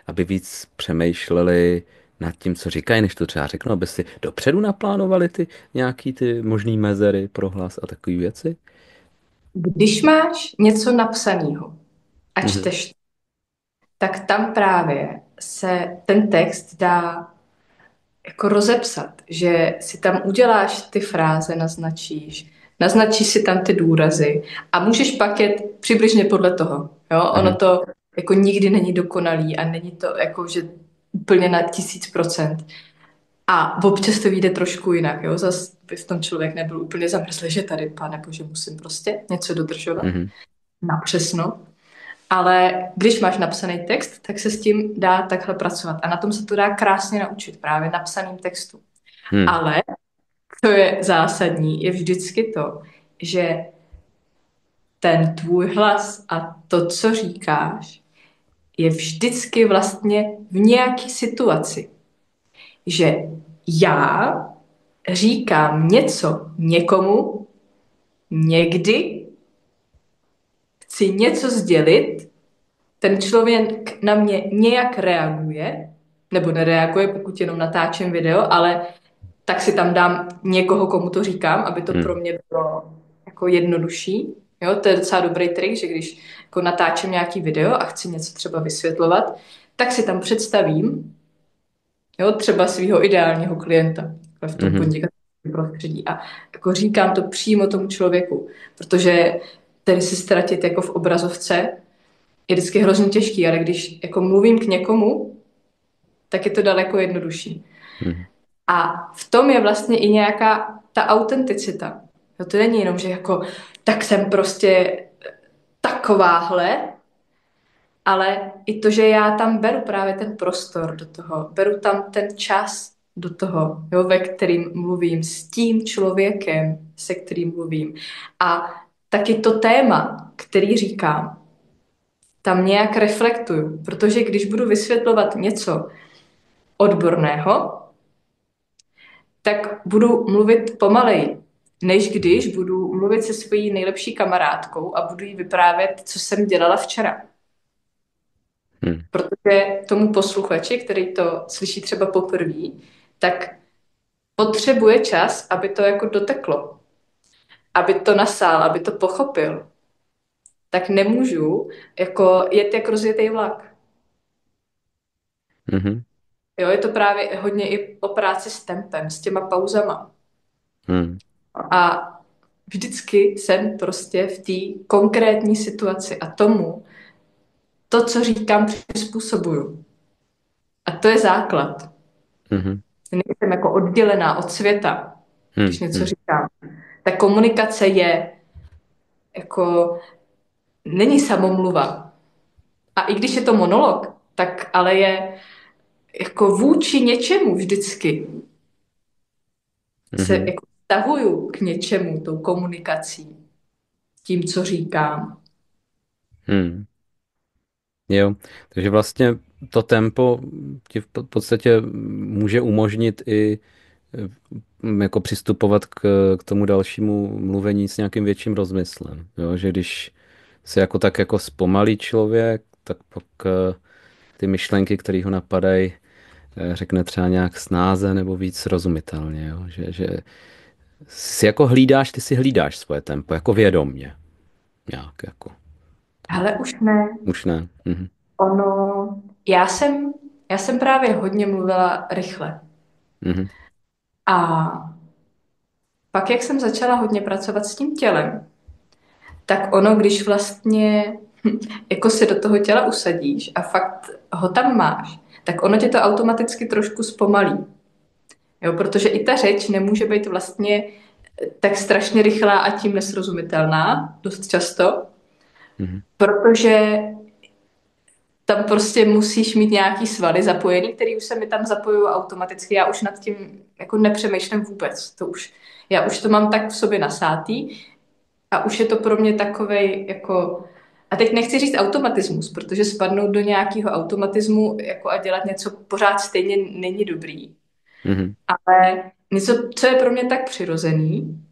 aby víc přemýšleli nad tím, co říkají, než to třeba řeknu, aby si dopředu naplánovali ty nějaký ty možný mezery pro hlas a takové věci. Když máš něco napsaného a Mhm. čteš, tak tam právě se ten text dá jako rozepsat, že si tam uděláš ty fráze, naznačíš si tam ty důrazy a můžeš pak jet přibližně podle toho. Jo? Ono Mhm. to jako nikdy není dokonalý a není to jako, že úplně na 1000%. A občas to vyjde trošku jinak, jo? Zas by v tom člověk nebyl úplně zamrzlý, že tady, pane bože, musím prostě něco dodržovat Mhm. napřesno. Ale když máš napsaný text, tak se s tím dá takhle pracovat. A na tom se to dá krásně naučit, právě napsaným textu. Mhm. Ale to je zásadní, je vždycky to, že ten tvůj hlas a to, co říkáš, je vždycky vlastně v nějaké situaci, že já říkám něco někomu, někdy chci něco sdělit, ten člověk na mě nějak reaguje, nebo nereaguje, pokud jenom natáčím video, ale tak si tam dám někoho, komu to říkám, aby to pro Hmm. mě bylo jako jednodušší. Jo, to je docela dobrý trik, že když jako natáčím nějaký video a chci něco třeba vysvětlovat, tak si tam představím, jo, třeba svého ideálního klienta v tom Mhm. podnikatelském prostředí a jako říkám to přímo tomu člověku, protože tady si ztratit jako v obrazovce je vždycky hrozně těžký, ale když jako mluvím k někomu, tak je to daleko jednodušší. Mhm. A v tom je vlastně i nějaká ta autenticita. Jo, to není jenom, že jako tak jsem prostě takováhle, ale i to, že já tam beru právě ten prostor do toho, beru tam ten čas do toho, jo, ve kterým mluvím s tím člověkem, se kterým mluvím. A taky to téma, který říkám, tam nějak reflektuju, protože když budu vysvětlovat něco odborného, tak budu mluvit pomaleji, než když budu mluvit se svojí nejlepší kamarádkou a budu jí vyprávět, co jsem dělala včera. Hmm. Protože tomu posluchači, který to slyší třeba poprvé, tak potřebuje čas, aby to jako doteklo, aby to nasál, aby to pochopil. Tak nemůžu jako jet jak rozjetý vlak. Mhm. Jo, je to právě hodně i o práci s tempem, s těma pauzama. Hmm. A vždycky jsem prostě v té konkrétní situaci a tomu to, co říkám, přizpůsobuju. A to je základ. Mhm. Nejsem jako oddělená od světa, Hmm. když něco Hmm. říkám. Ta komunikace je jako, není samomluva. A i když je to monolog, tak ale je jako vůči něčemu vždycky. Se Mhm. jako stahuju k něčemu tou komunikací, tím, co říkám. Hmm. Jo, takže vlastně to tempo ti v podstatě může umožnit i jako přistupovat k tomu dalšímu mluvení s nějakým větším rozmyslem. Jo, že když se jako tak jako zpomalí člověk, tak pak ty myšlenky, které ho napadají, řekne třeba nějak snáze nebo víc srozumitelně. Jo? Že si jako hlídáš, ty si hlídáš svoje tempo, jako vědomně. Nějak jako. Ale už ne. Už ne. Mhm. Ono, já jsem právě hodně mluvila rychle. Mhm. A pak, jak jsem začala hodně pracovat s tím tělem, tak ono, když vlastně jako se do toho těla usadíš a fakt ho tam máš, tak ono tě to automaticky trošku zpomalí. Jo, protože i ta řeč nemůže být vlastně tak strašně rychlá a tím nesrozumitelná dost často, Mhm. protože tam prostě musíš mít nějaký svaly zapojený, který už se mi tam zapojují automaticky. Já už nad tím jako nepřemýšlím vůbec. Já už to mám tak v sobě nasátý a už je to pro mě takovej jako... A teď nechci říct automatismus, protože spadnout do nějakého automatismu jako a dělat něco pořád stejně není dobrý. Mhm. Ale něco, co je pro mě tak přirozený,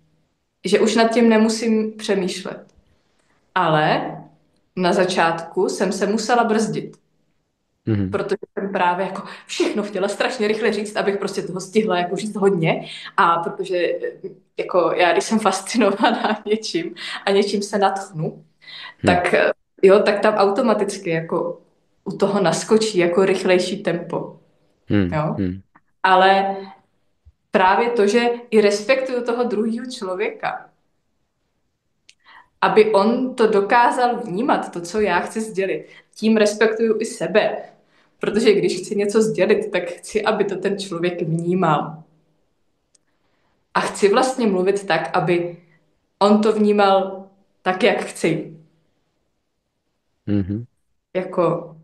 že už nad tím nemusím přemýšlet. Ale na začátku jsem se musela brzdit, Mhm. protože jsem právě jako všechno chtěla strašně rychle říct, abych prostě toho stihla jako říct hodně. A protože jako já, když jsem fascinovaná něčím a něčím se nadchnu, Mhm. tak jo, tak tam automaticky jako u toho naskočí jako rychlejší tempo. Mhm. Jo? Mhm. Ale právě to, že i respektuju toho druhého člověka, aby on to dokázal vnímat, to, co já chci sdělit. Tím respektuju i sebe, protože když chci něco sdělit, tak chci, aby to ten člověk vnímal. A chci vlastně mluvit tak, aby on to vnímal tak, jak chci. Mhm. Jako,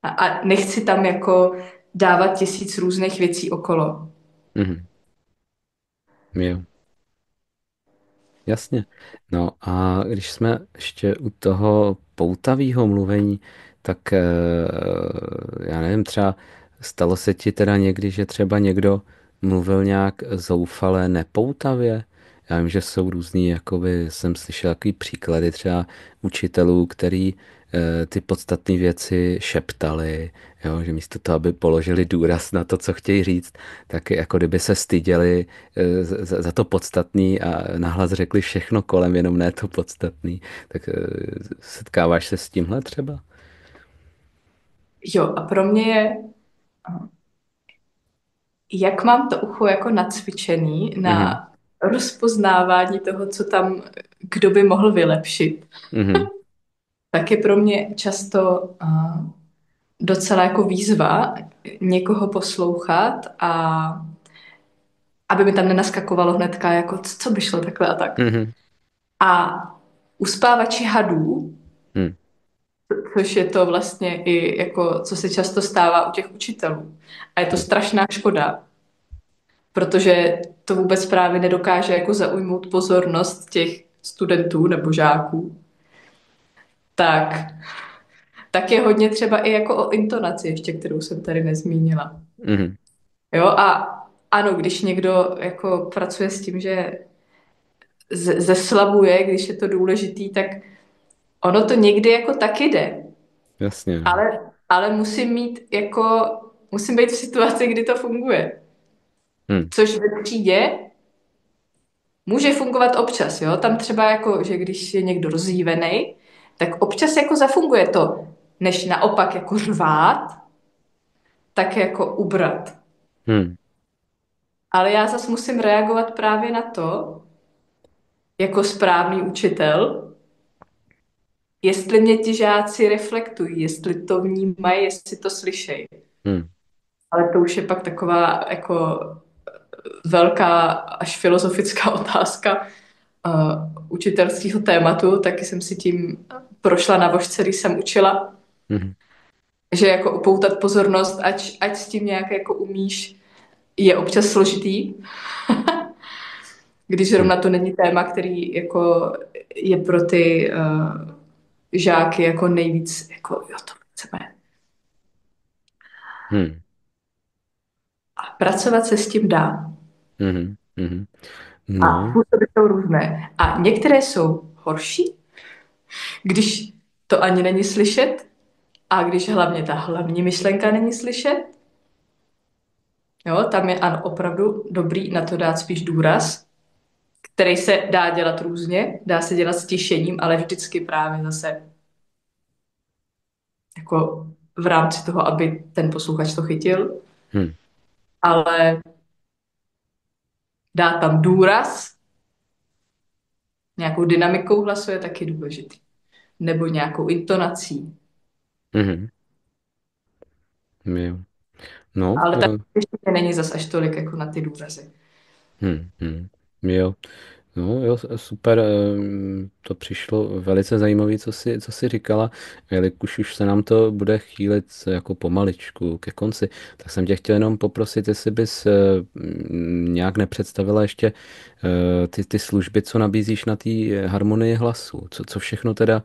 a nechci tam jako dávat tisíc různých věcí okolo. Mhm. Jo. Jasně. No a když jsme ještě u toho poutavého mluvení, Tak já nevím, třeba stalo se ti teda někdy, že třeba někdo mluvil nějak zoufale nepoutavě? Já vím, že jsou různý, jakoby jsem slyšel takový příklady třeba učitelů, který ty podstatné věci šeptali, jo, že místo toho, aby položili důraz na to, co chtějí říct, tak jako kdyby se styděli za to podstatný a nahlas řekli všechno kolem, jenom ne to podstatný. Tak setkáváš se s tímhle třeba? Jo, a pro mě je, jak mám to ucho jako nacvičený Mhm, na rozpoznávání toho, co tam kdo by mohl vylepšit, mhm, tak je pro mě často docela jako výzva někoho poslouchat a aby mi tam nenaskakovalo hnedka, jako co by šlo takhle a tak. mhm, A uspávači hadů, mhm, což je to vlastně i jako, co se často stává u těch učitelů. A je to strašná škoda, protože to vůbec právě nedokáže jako zaujmout pozornost těch studentů nebo žáků. Tak, tak je hodně třeba i jako o intonaci ještě, kterou jsem tady nezmínila. mhm, Jo, a ano, když někdo jako pracuje s tím, že zeslabuje, když je to důležitý, tak ono to někdy jako taky jde. jasně, no. Ale musím být v situaci, kdy to funguje. Mhm, Což ve třídě může fungovat občas, jo. Tam třeba jako, že když je někdo rozjívený, tak občas jako zafunguje to, než naopak jako řvát, tak jako ubrat. mhm, Ale já zase musím reagovat právě na to, jako správný učitel, jestli mě ti žáci reflektují, jestli to vnímají, jestli to slyšejí. mhm, Ale to už je pak taková jako velká až filozofická otázka učitelského tématu, taky jsem si tím prošla na vožce, když jsem učila, mhm, že jako upoutat pozornost, ať s tím nějak jako umíš, je občas složitý, když mhm, zrovna to není téma, který jako je pro ty žáky jako nejvíc, jako jo, to chceme. mhm, A pracovat se s tím dá. mhm, mhm. A No, způsoby jsou různé. A některé jsou horší, když to ani není slyšet, a když hlavně ta hlavní myšlenka není slyšet. Jo, tam je ano, opravdu dobrý na to dát spíš důraz, který se dá dělat různě, dá se dělat s tišením, ale vždycky právě zase jako v rámci toho, aby ten posluchač to chytil, mhm, ale dát tam důraz, nějakou dynamikou hlasu je taky důležitý. Nebo nějakou intonací. mhm, jo. No, Ale tak ještě není zas až tolik jako na ty důrazy. jo. No jo, super, to přišlo velice zajímavé, co jsi říkala, jelikož už se nám to bude chýlit jako pomaličku ke konci, tak jsem tě chtěl jenom poprosit, jestli bys nějak nepředstavila ještě ty služby, co nabízíš na té harmonii hlasu, co všechno teda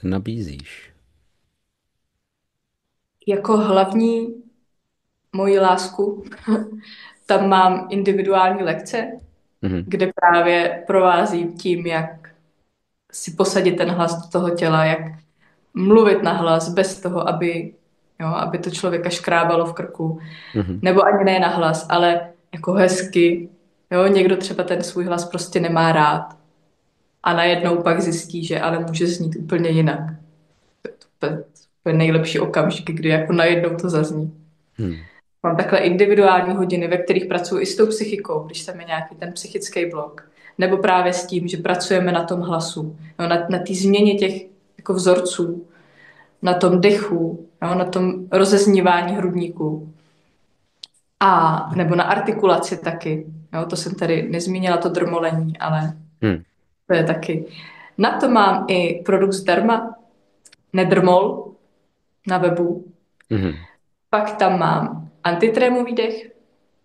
nabízíš. Jako hlavní moji lásku, tam mám individuální lekce, Mhm, kde právě provázím tím, jak si posadit ten hlas do toho těla, jak mluvit na hlas bez toho, aby to člověka škrábalo v krku. mhm, Nebo ani ne na hlas, ale jako hezky. Jo, někdo třeba ten svůj hlas prostě nemá rád. A najednou pak zjistí, že ale může znít úplně jinak. To je nejlepší okamžik, kdy jako najednou to zazní. mhm, Mám takhle individuální hodiny, ve kterých pracuji i s tou psychikou, když tam je nějaký ten psychický blok. Nebo právě s tím, že pracujeme na tom hlasu, no, na té změně těch jako vzorců, na tom dechu, no, na tom rozeznívání hrudníku. A nebo na artikulaci taky. Jo, to jsem tady nezmínila, to drmolení, ale mhm, to je taky. Na to mám i produkt zdarma, Nedrmol, na webu. mhm, Pak tam mám antitrémový dech,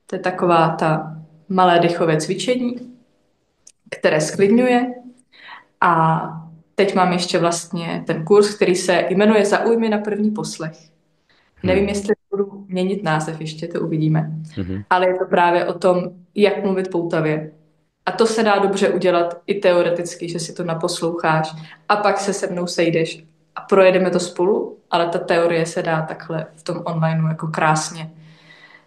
to je taková ta malé dechové cvičení, které sklidňuje. A teď mám ještě vlastně ten kurz, který se jmenuje Zaujmi na první poslech. Nevím, Hmm. jestli budu měnit název, ještě to uvidíme. Mhm. Ale je to právě o tom, jak mluvit poutavě. A to se dá dobře udělat i teoreticky, že si to naposloucháš a pak se se mnou sejdeš a projedeme to spolu, ale ta teorie se dá takhle v tom onlineu jako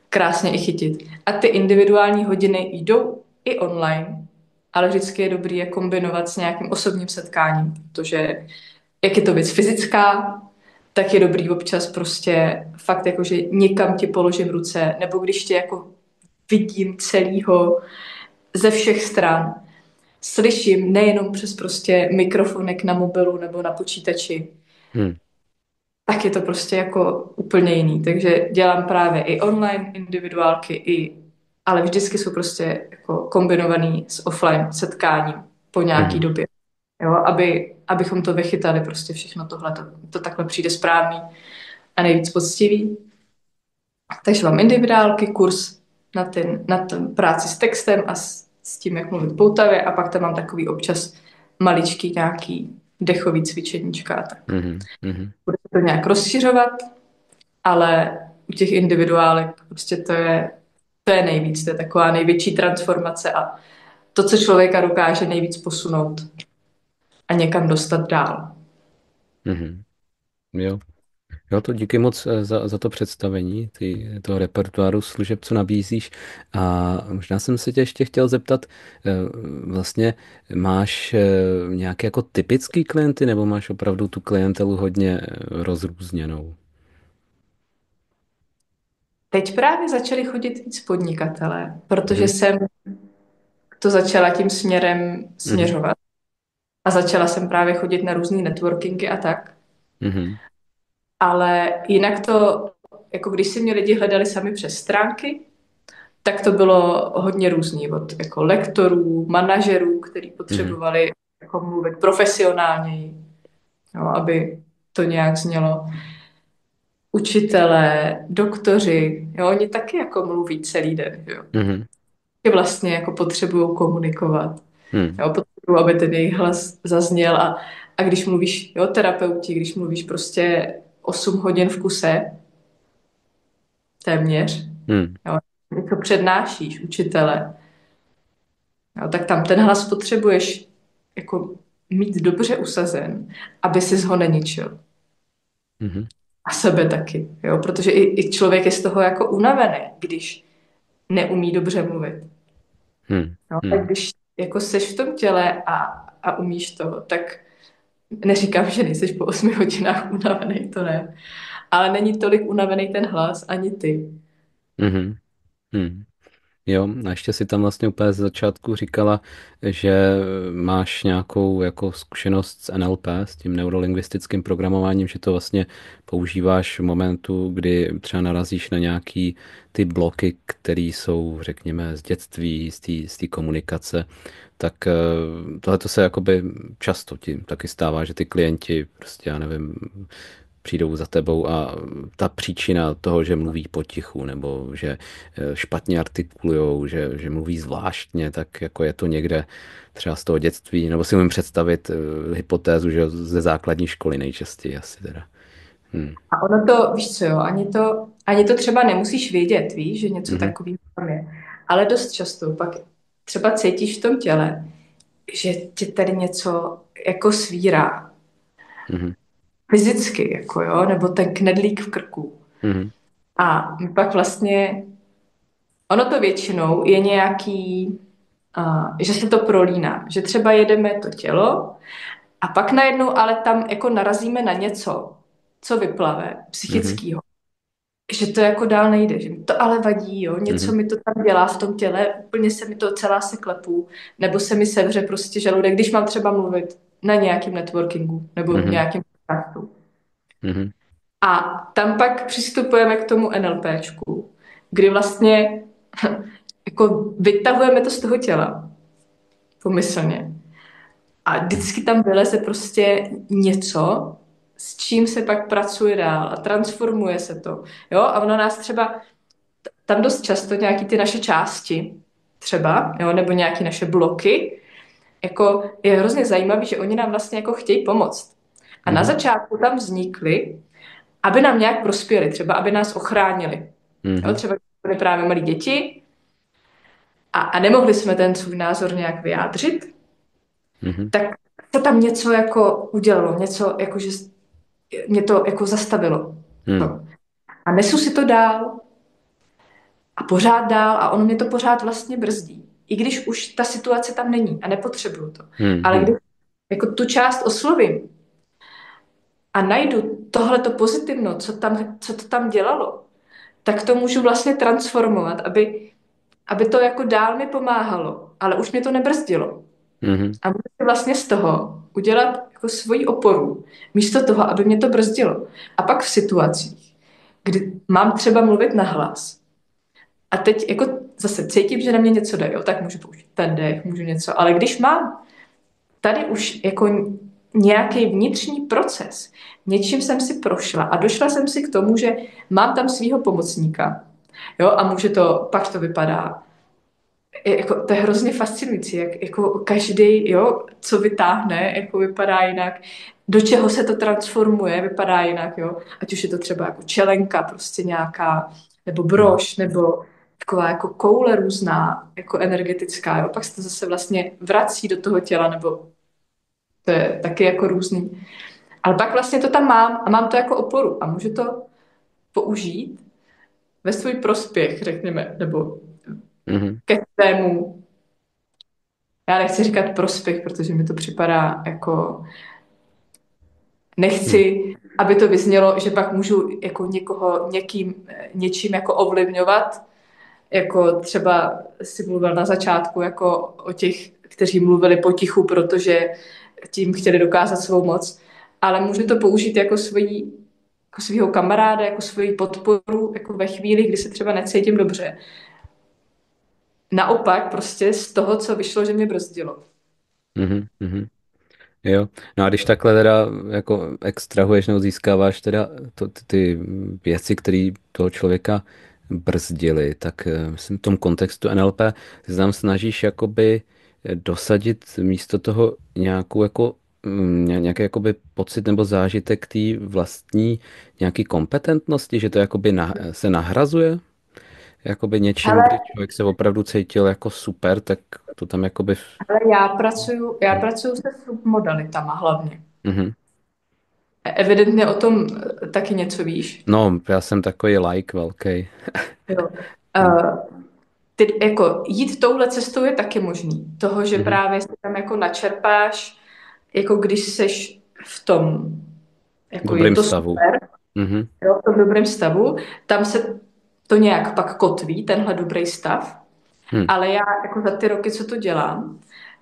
krásně i chytit. A ty individuální hodiny jdou i online, ale vždycky je dobrý je kombinovat s nějakým osobním setkáním, protože jak je to věc fyzická, tak je dobrý občas prostě fakt jako, že někam ti položím ruce, nebo když tě jako vidím celýho ze všech stran, slyším nejenom přes prostě mikrofonek na mobilu nebo na počítači, Hmm. tak je to prostě jako úplně jiný. Takže dělám právě i online individuálky, ale vždycky jsou prostě jako kombinovaný s offline setkáním po nějaký Mhm. době. Jo, abychom to vychytali prostě všechno tohle, to takhle přijde správný a nejvíc poctivý. Takže mám individuálky, kurz na ten práci s textem a s tím, jak mluvit poutavě a pak tam mám takový občas maličký nějaký dechový cvičeníčka a tak. Mhm. Mhm. Budu to nějak rozšiřovat, ale u těch individuálek prostě to je nejvíc, to je taková největší transformace a to, co člověka dokáže nejvíc posunout a někam dostat dál. Mhm. Jo. Jo, to díky moc za to představení, toho repertoáru služeb, co nabízíš. A možná jsem se tě ještě chtěl zeptat, eh, vlastně máš nějaké jako typický klienty, nebo máš opravdu tu klientelu hodně rozrůzněnou? Teď právě začali chodit víc podnikatelé, protože Mhm. jsem to začala tím směrem Mhm. směřovat. A začala jsem právě chodit na různé networkingy a tak. Mhm. Ale jinak to, jako když si mě lidi hledali sami přes stránky, tak to bylo hodně různý. Od jako lektorů, manažerů, kteří Mhm. potřebovali jako mluvit profesionálněji, jo, aby to nějak znělo. Učitelé, doktoři, jo, oni taky jako mluví celý den, jo. Mhm. Taky vlastně jako potřebují komunikovat. Mhm. Jo, potřebuji, aby ten jejich hlas zazněl a když mluvíš, jo, terapeuti, když mluvíš prostě 8 hodin v kuse, téměř, Mhm. jo, něco přednášíš, učitele, jo, tak tam ten hlas potřebuješ jako mít dobře usazen, aby si ho neničil. Mhm. A sebe taky, jo, protože i člověk je z toho jako unavený, když neumí dobře mluvit. Mhm. No, tak Mhm. když jako seš v tom těle a umíš to, tak neříkám, že nejseš po 8 hodinách unavený, to ne. Ale není tolik unavený ten hlas, ani ty. Mhm. Mhm. Jo, a ještě si tam vlastně úplně z začátku říkala, že máš nějakou jako zkušenost s NLP, s tím neurolingvistickým programováním, že to vlastně používáš v momentu, kdy třeba narazíš na nějaký ty bloky, které jsou, řekněme, z dětství, z té komunikace, tak tohle to se jakoby často ti taky stává, že ty klienti prostě, já nevím, přijdou za tebou a ta příčina toho, že mluví potichu nebo že špatně artikulujou, že mluví zvláštně, tak jako je to někde třeba z toho dětství, nebo si umím představit hypotézu, že ze základní školy nejčastěji asi teda. Hmm. A ono to, víš co, jo, ani to třeba nemusíš vědět, víš, že něco Mhm. takového tam je. Ale dost často pak třeba cítíš v tom těle, že tě tady něco jako svírá. Mhm. Fyzicky, jako jo, nebo ten knedlík v krku. Mhm. A pak vlastně, ono to většinou je nějaký, že se to prolíná. Že třeba jedeme to tělo a pak najednou ale tam jako narazíme na něco, co vyplave, Mhm. psychického. Že to jako dál nejde, že mi to ale vadí, jo, něco Mhm. mi to tam dělá v tom těle, úplně se mi to celá se klepu, nebo se mi sevře prostě žaludek, když mám třeba mluvit na nějakém networkingu nebo v Mhm. nějakém podcastu. Mhm. A tam pak přistupujeme k tomu NLPčku, kdy vlastně jako vytahujeme to z toho těla, pomyslně. A vždycky tam vyleze prostě něco, s čím se pak pracuje dál a transformuje se to. Jo? A ono nás třeba, tam dost často nějaký ty naše části třeba, jo? Nebo nějaké naše bloky, jako je hrozně zajímavý, že oni nám vlastně jako chtějí pomoct. A na Mhm. začátku tam vznikly, aby nám nějak prospěli, třeba aby nás ochránili. Jo, Mhm. třeba když byly právě malí děti a nemohli jsme ten svůj názor nějak vyjádřit, Mhm. tak se tam něco jako udělalo, něco jako, že mě to jako zastavilo. Mhm. Jo. A nesu si to dál a pořád dál a ono mě to pořád vlastně brzdí. I když už ta situace tam není a nepotřebuju to. Ale Mhm. když jako tu část oslovím a najdu tohleto pozitivno, co to tam dělalo, tak to můžu vlastně transformovat, aby to jako dál mi pomáhalo, ale už mě to nebrzdilo. Mhm. A můžu si vlastně z toho udělat jako svoji oporu, místo toho, aby mě to brzdilo. A pak v situacích, kdy mám třeba mluvit nahlas, a teď jako zase cítím, že na mě něco jde, jo, tak můžu použít ten dech, můžu něco, ale když mám tady už jako nějaký vnitřní proces, něčím jsem si prošla a došla jsem si k tomu, že mám tam svého pomocníka, jo, a může to, pak to vypadá, jako, to je hrozně fascinující, jak jako každý, jo, co vytáhne, jako vypadá jinak, do čeho se to transformuje, vypadá jinak, jo, ať už je to třeba jako čelenka, prostě nějaká, nebo Mhm. brož, nebo taková jako koule různá, jako energetická, jo, pak se to zase vlastně vrací do toho těla, nebo to je taky jako různý. Ale pak vlastně to tam mám a mám to jako oporu a můžu to použít ve svůj prospěch, řekněme, nebo Mhm. ke svému, já nechci říkat prospěch, protože mi to připadá jako, Mhm. nechci, aby to vyznělo, že pak můžu jako někoho něčím jako ovlivňovat, jako třeba si mluvil na začátku jako o těch, kteří mluvili potichu, protože tím chtěli dokázat svou moc, ale můžu to použít jako jako svého kamaráda, jako svoji podporu, jako ve chvíli, kdy se třeba necítím dobře. Naopak prostě z toho, co vyšlo, že mě brzdilo. Mhm. Mhm. Jo, no a když takhle teda jako extrahuješ nebo získáváš teda ty věci, které toho člověka brzdily, tak myslím v tom kontextu NLP ty se tam snažíš jakoby dosadit místo toho nějakou jako nějaký jakoby pocit nebo zážitek té vlastní nějaký kompetentnosti, že to jakoby se nahrazuje jakoby něčím, Ale, kdy člověk se opravdu cítil jako super, tak to tam jakoby ale já pracuju se submodalitama hlavně. Mhm. Evidentně o tom taky něco víš. No, já jsem takový like velký. Jo. Mhm. Ty, jako jít touhle cestou je taky možný. Toho, že Mhm. právě si tam jako načerpáš, jako když seš v tom, jako je Dobrým to stavu. super, Mhm. jo, v tom dobrém stavu, tam se to nějak pak kotví, tenhle dobrý stav, Hm. ale já jako za ty roky, co to dělám,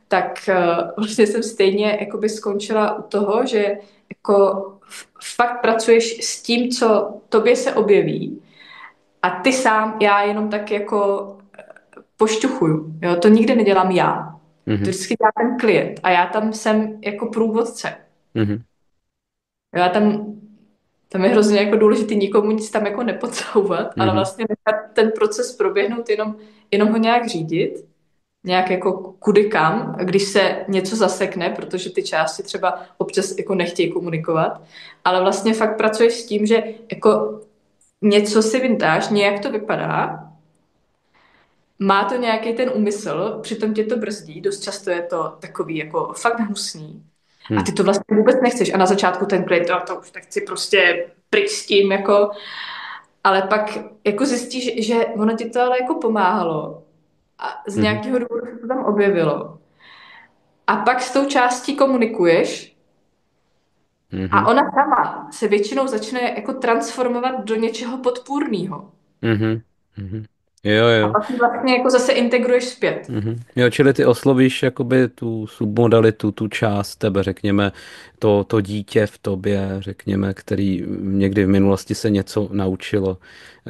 tak vlastně jsem stejně jakoby skončila u toho, že jako fakt pracuješ s tím, co tobě se objeví a ty sám, já jenom tak jako pošťuchuju. Jo? To nikdy nedělám já. To Mhm. vždycky dělá ten klient a já tam jsem jako průvodce. Mhm. Jo, tam je hrozně jako důležité nikomu nic tam jako nepodsouvat, ale Mhm. vlastně nechat ten proces proběhnout, jenom ho nějak řídit, nějak jako kudy kam, když se něco zasekne, protože ty části třeba občas jako nechtějí komunikovat, ale vlastně fakt pracuješ s tím, že jako něco si vyntáš, nějak to vypadá. Má to nějaký ten úmysl, přitom tě to brzdí, dost často je to takový jako fakt hnusný. A Hm. ty to vlastně vůbec nechceš. A na začátku ten klient, to už tak chci prostě pryč s tím, jako, ale pak jako zjistíš, že ono ti to ale jako pomáhalo. A z Mhm. nějakého důvodu se to tam objevilo. A pak s tou částí komunikuješ a Mhm. ona sama se většinou začne jako transformovat do něčeho podpůrného. Mhm. Mhm. Jo, A jo. pak ji vlastně jako zase integruješ zpět. Jo, čili ty oslovíš jakoby tu submodalitu, tu část tebe, řekněme, to dítě v tobě, řekněme, který někdy v minulosti se něco naučilo.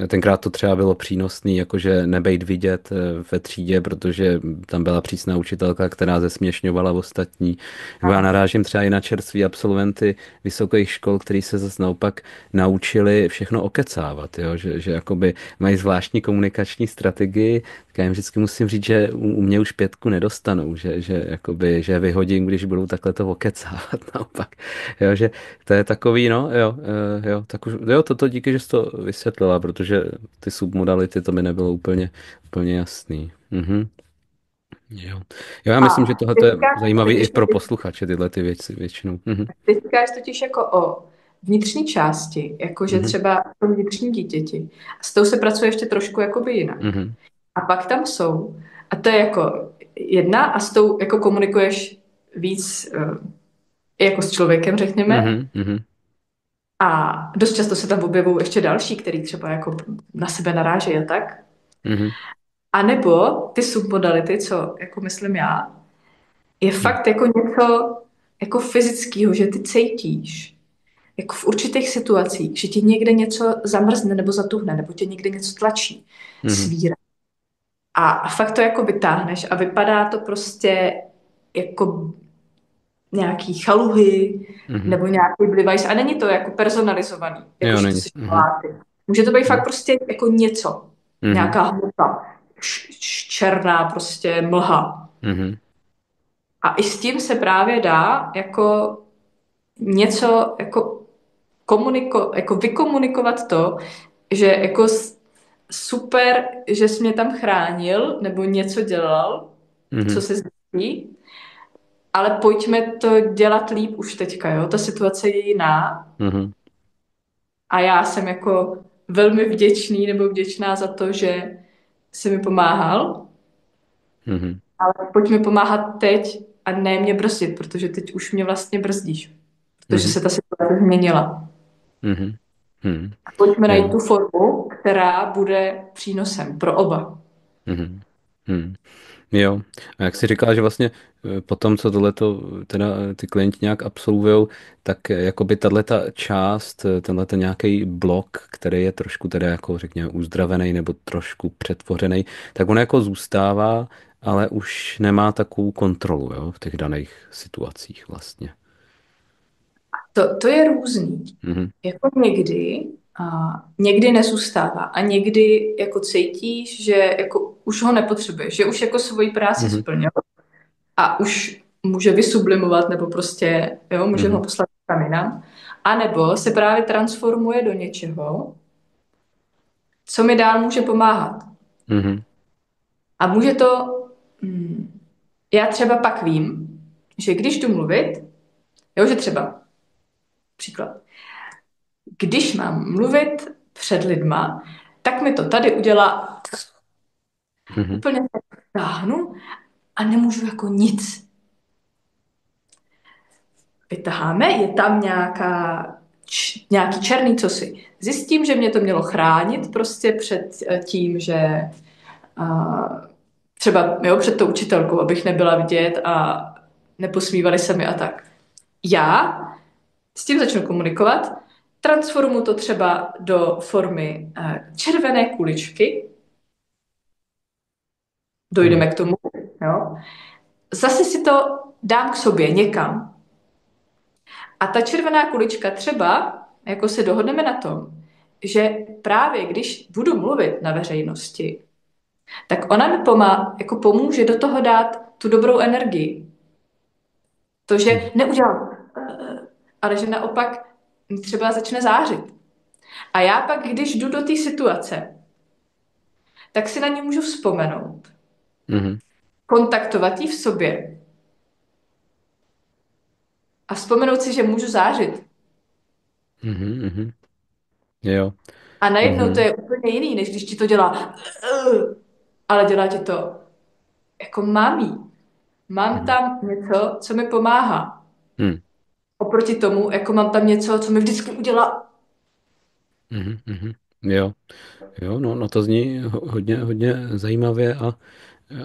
Tenkrát to třeba bylo přínosný, jakože nebejt vidět ve třídě, protože tam byla přísná učitelka, která zesměšňovala ostatní. Nebo já narážím třeba i na čerství absolventy vysokých škol, který se zase naopak naučili všechno okecávat, jo? Že jakoby mají zvláštní komunikační komunikační strategii, tak já jim vždycky musím říct, že u mě už 5 nedostanou, jakoby, že vyhodím, když budou takhle to okecávat naopak. Jo, že to je takový, no, jo, jo, tak už, jo, toto díky, že jsi to vysvětlila, protože ty submodality, to mi nebylo úplně jasný. Jo. Jo, já A myslím, že tohle ty je říkáš, zajímavý i když pro posluchače, tyhle ty věci většinou. ty říkáš totiž jako o vnitřní části, jakože Mhm. třeba o vnitřním dítěti. A s tou se pracuje ještě trošku jakoby jinak. Mhm. A pak tam jsou, a to je jako jedna, a s tou jako komunikuješ víc jako s člověkem, řekněme. Mhm. Mhm. A dost často se tam objevují ještě další, který třeba jako na sebe narážejí a tak. Mhm. A nebo ty submodality, co jako myslím já, je Mhm. fakt jako něco jako fyzického, že ty cítíš jako v určitých situacích, že ti někde něco zamrzne nebo zatuhne, nebo tě někde něco tlačí, Mhm. svírá. A fakt to jako vytáhneš a vypadá to prostě jako nějaký chaluhy Mhm. nebo nějaký device. A není to jako personalizovaný, jako Jo, že to není. si Mhm. školáty. Může to být fakt Mhm. prostě jako něco. Mhm. Nějaká hmota. Černá prostě mlha. Mhm. A i s tím se právě dá jako něco jako jako vykomunikovat to, že jako super, že jsi mě tam chránil nebo něco dělal, co Mhm. se zjistí, ale pojďme to dělat líp už teďka, jo? Ta situace je jiná Mhm. a já jsem jako velmi vděčný nebo vděčná za to, že jsi mi pomáhal, Mhm. ale pojďme pomáhat teď a ne mě brzdit, protože teď už mě vlastně brzdíš, protože Mhm. se ta situace změnila. Mhm. Mhm. Pojďme najít Jo. tu formu, která bude přínosem pro oba. Mhm. Mhm. Jo. A jak jsi říkal, že vlastně po tom, co tohleto teda ty klienti nějak absolvujou, tak jakoby tato část, tenhle nějaký blok, který je trošku teda jako řekněme uzdravený nebo trošku přetvořený, tak on jako zůstává, ale už nemá takovou kontrolu, jo, v těch daných situacích vlastně. To je různý. Mhm. Jako někdy, a někdy nezůstává a někdy jako cítíš, že jako už ho nepotřebuješ, že už jako svoji práci Mhm. splnil a už může vysublimovat nebo prostě, jo, může ho Mhm. poslat tam jinam. A nebo se právě transformuje do něčeho, co mi dál může pomáhat. Mhm. A může to, já třeba pak vím, že když jdu mluvit, jo, že třeba, příklad, když mám mluvit před lidma, tak mi to tady udělá Mhm. úplně se táhnu a nemůžu jako nic. Vytaháme, je tam nějaký černý cosi. Zjistím, že mě to mělo chránit prostě před tím, že třeba jo, před tou učitelkou, abych nebyla vidět a neposmívali se mi a tak. Já s tím začnu komunikovat, transformu to třeba do formy červené kuličky, Mhm. dojdeme k tomu, jo. Zase si to dám k sobě někam. A ta červená kulička třeba, jako se dohodneme na tom, že právě když budu mluvit na veřejnosti, tak ona mi jako pomůže do toho dát tu dobrou energii. To, že neudělám, ale že naopak třeba začne zářit. A já pak, když jdu do té situace, tak si na ní můžu vzpomenout, Mhm. kontaktovat ji v sobě a vzpomenout si, že můžu zářit. Mhm. Mhm. Jo. A najednou to Mhm. je úplně jiný, než když ti to dělá, ale dělá ti to jako mám. Mám Mhm. tam něco, co mi pomáhá. Mhm. Oproti tomu, jako mám tam něco, co mi vždycky udělá. Mhm. Mhm. Jo. Jo, no, no to zní hodně zajímavě a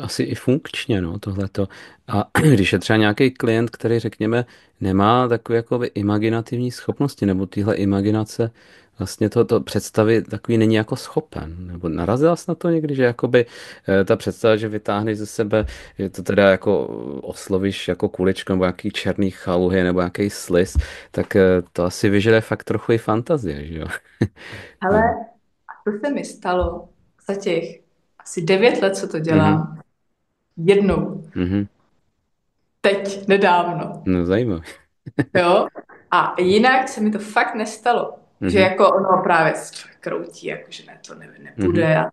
asi i funkčně, no, tohleto. A když je třeba nějaký klient, který, řekněme, nemá takové jakoby imaginativní schopnosti, nebo tyhle imaginace, vlastně to představy takový není jako schopen. Nebo narazila jsi na to někdy, že jakoby ta představa, že vytáhneš ze sebe, že to teda jako oslovíš jako kuličku, nebo nějaký černý chaluhy, nebo nějaký sliz, tak to asi vyžaduje fakt trochu i fantazie, že jo? Ale to se mi stalo za těch asi 9 let, co to Mhm. dělám. Jednou. Mhm. Teď, nedávno. No zajímavé. Jo? A jinak se mi to fakt nestalo. Že Mhm. jako ono právě se člověk kroutí, jako že ne, to Mhm. nepůjde.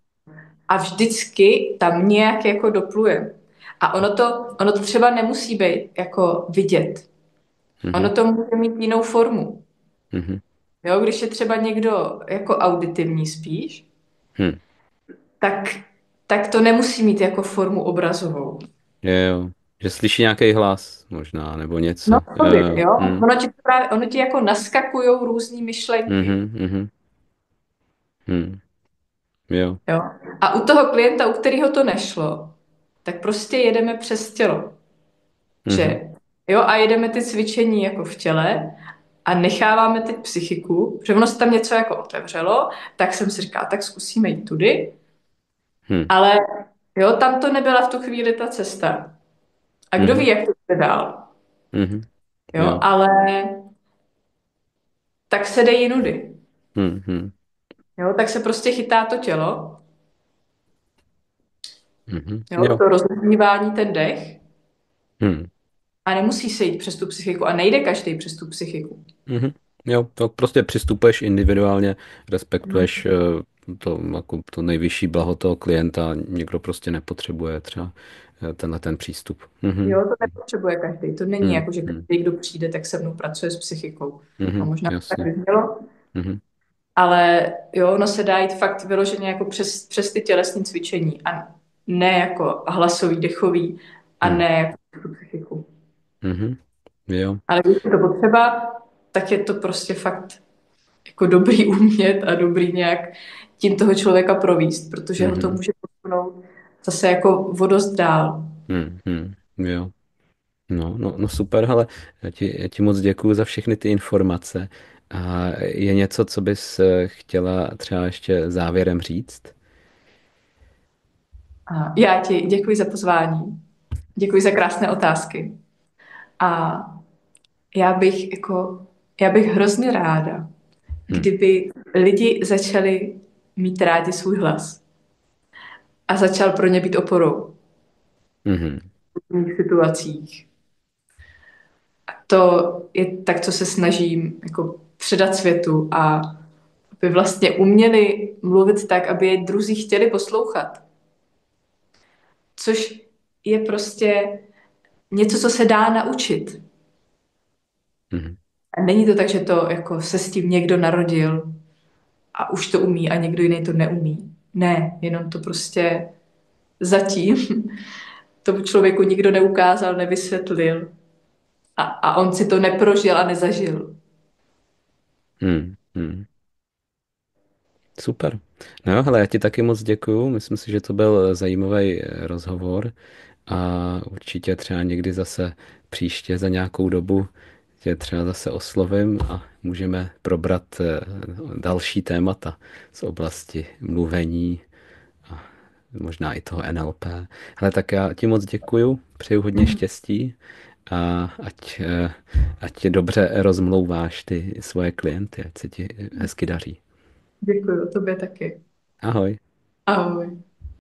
A vždycky tam nějak jako dopluje. A ono to třeba nemusí být jako vidět. Ono Mhm. to může mít jinou formu. Mhm. Jo, když je třeba někdo jako auditivní spíš, Hm. tak, tak to nemusí mít jako formu obrazovou. Jo. Že slyší nějaký hlas možná, nebo No, něco. to by, Jo. jo. Hm. Ono ti jako naskakujou různé myšlenky. Mhm. Mhm. Hm. Jo. Jo. A u toho klienta, u kterého to nešlo, tak prostě jedeme přes tělo. Mhm. Že jo, a jedeme ty cvičení jako v těle a necháváme teď psychiku, že ono se tam něco jako otevřelo, tak jsem si říkala, tak zkusíme jít tudy, Hm. ale jo, tam to nebyla v tu chvíli ta cesta. A kdo ví, Mhm. jak to bude dál. Mhm. Jo, Jo. ale tak se dej jinudy. Hm. Hm. Jo, tak se prostě chytá to tělo, Mhm. jo, Jo. to rozdívání, ten dech Hm. a nemusí se jít přes tu psychiku a nejde každý přes tu psychiku. Mhm. Jo, to prostě přistupuješ individuálně, respektuješ to, jako to nejvyšší blaho toho klienta, někdo prostě nepotřebuje třeba tenhle ten přístup. Mhm. Jo, to nepotřebuje každý. To není Mhm. jako, že Mhm. každý, kdo přijde, tak se mnou pracuje s psychikou. No, Mhm. možná to tak Jasně. vyznělo, Mhm. ale jo, ono se dá jít fakt vyloženě jako přes ty tělesní cvičení a ne jako hlasový, dechový a Mhm. ne jako tu psychiku. Mhm. Jo. Ale když je to potřeba, tak je to prostě fakt jako dobrý umět a dobrý nějak tím toho člověka províst, protože ho to Mhm. může posunout zase jako vodost dál. Mhm. Jo. No, no, no super, ale já ti moc děkuju za všechny ty informace. A je něco, co bys chtěla třeba ještě závěrem říct? A já ti děkuji za pozvání, děkuji za krásné otázky a já bych hrozně ráda, Hm. kdyby lidi začali mít rádi svůj hlas a začal pro ně být oporou Mhm. v různých situacích. To je tak, co se snažím jako předat světu a aby vlastně uměli mluvit tak, aby je druzí chtěli poslouchat. Což je prostě něco, co se dá naučit. Mhm. A není to tak, že to jako se s tím někdo narodil a už to umí a někdo jiný to neumí. Ne, jenom to prostě zatím tomu člověku nikdo neukázal, nevysvětlil a on si to neprožil a nezažil. Mhm. Mhm. Super. No jo, hele, já ti taky moc děkuju. Myslím si, že to byl zajímavý rozhovor a určitě třeba někdy zase příště za nějakou dobu tě třeba zase oslovím a můžeme probrat další témata z oblasti mluvení a možná i toho NLP. Hele, tak já ti moc děkuju, přeju hodně štěstí a ať dobře rozmlouváš ty svoje klienty, ať se ti hezky daří. Děkuji, tobě taky. Ahoj. Ahoj.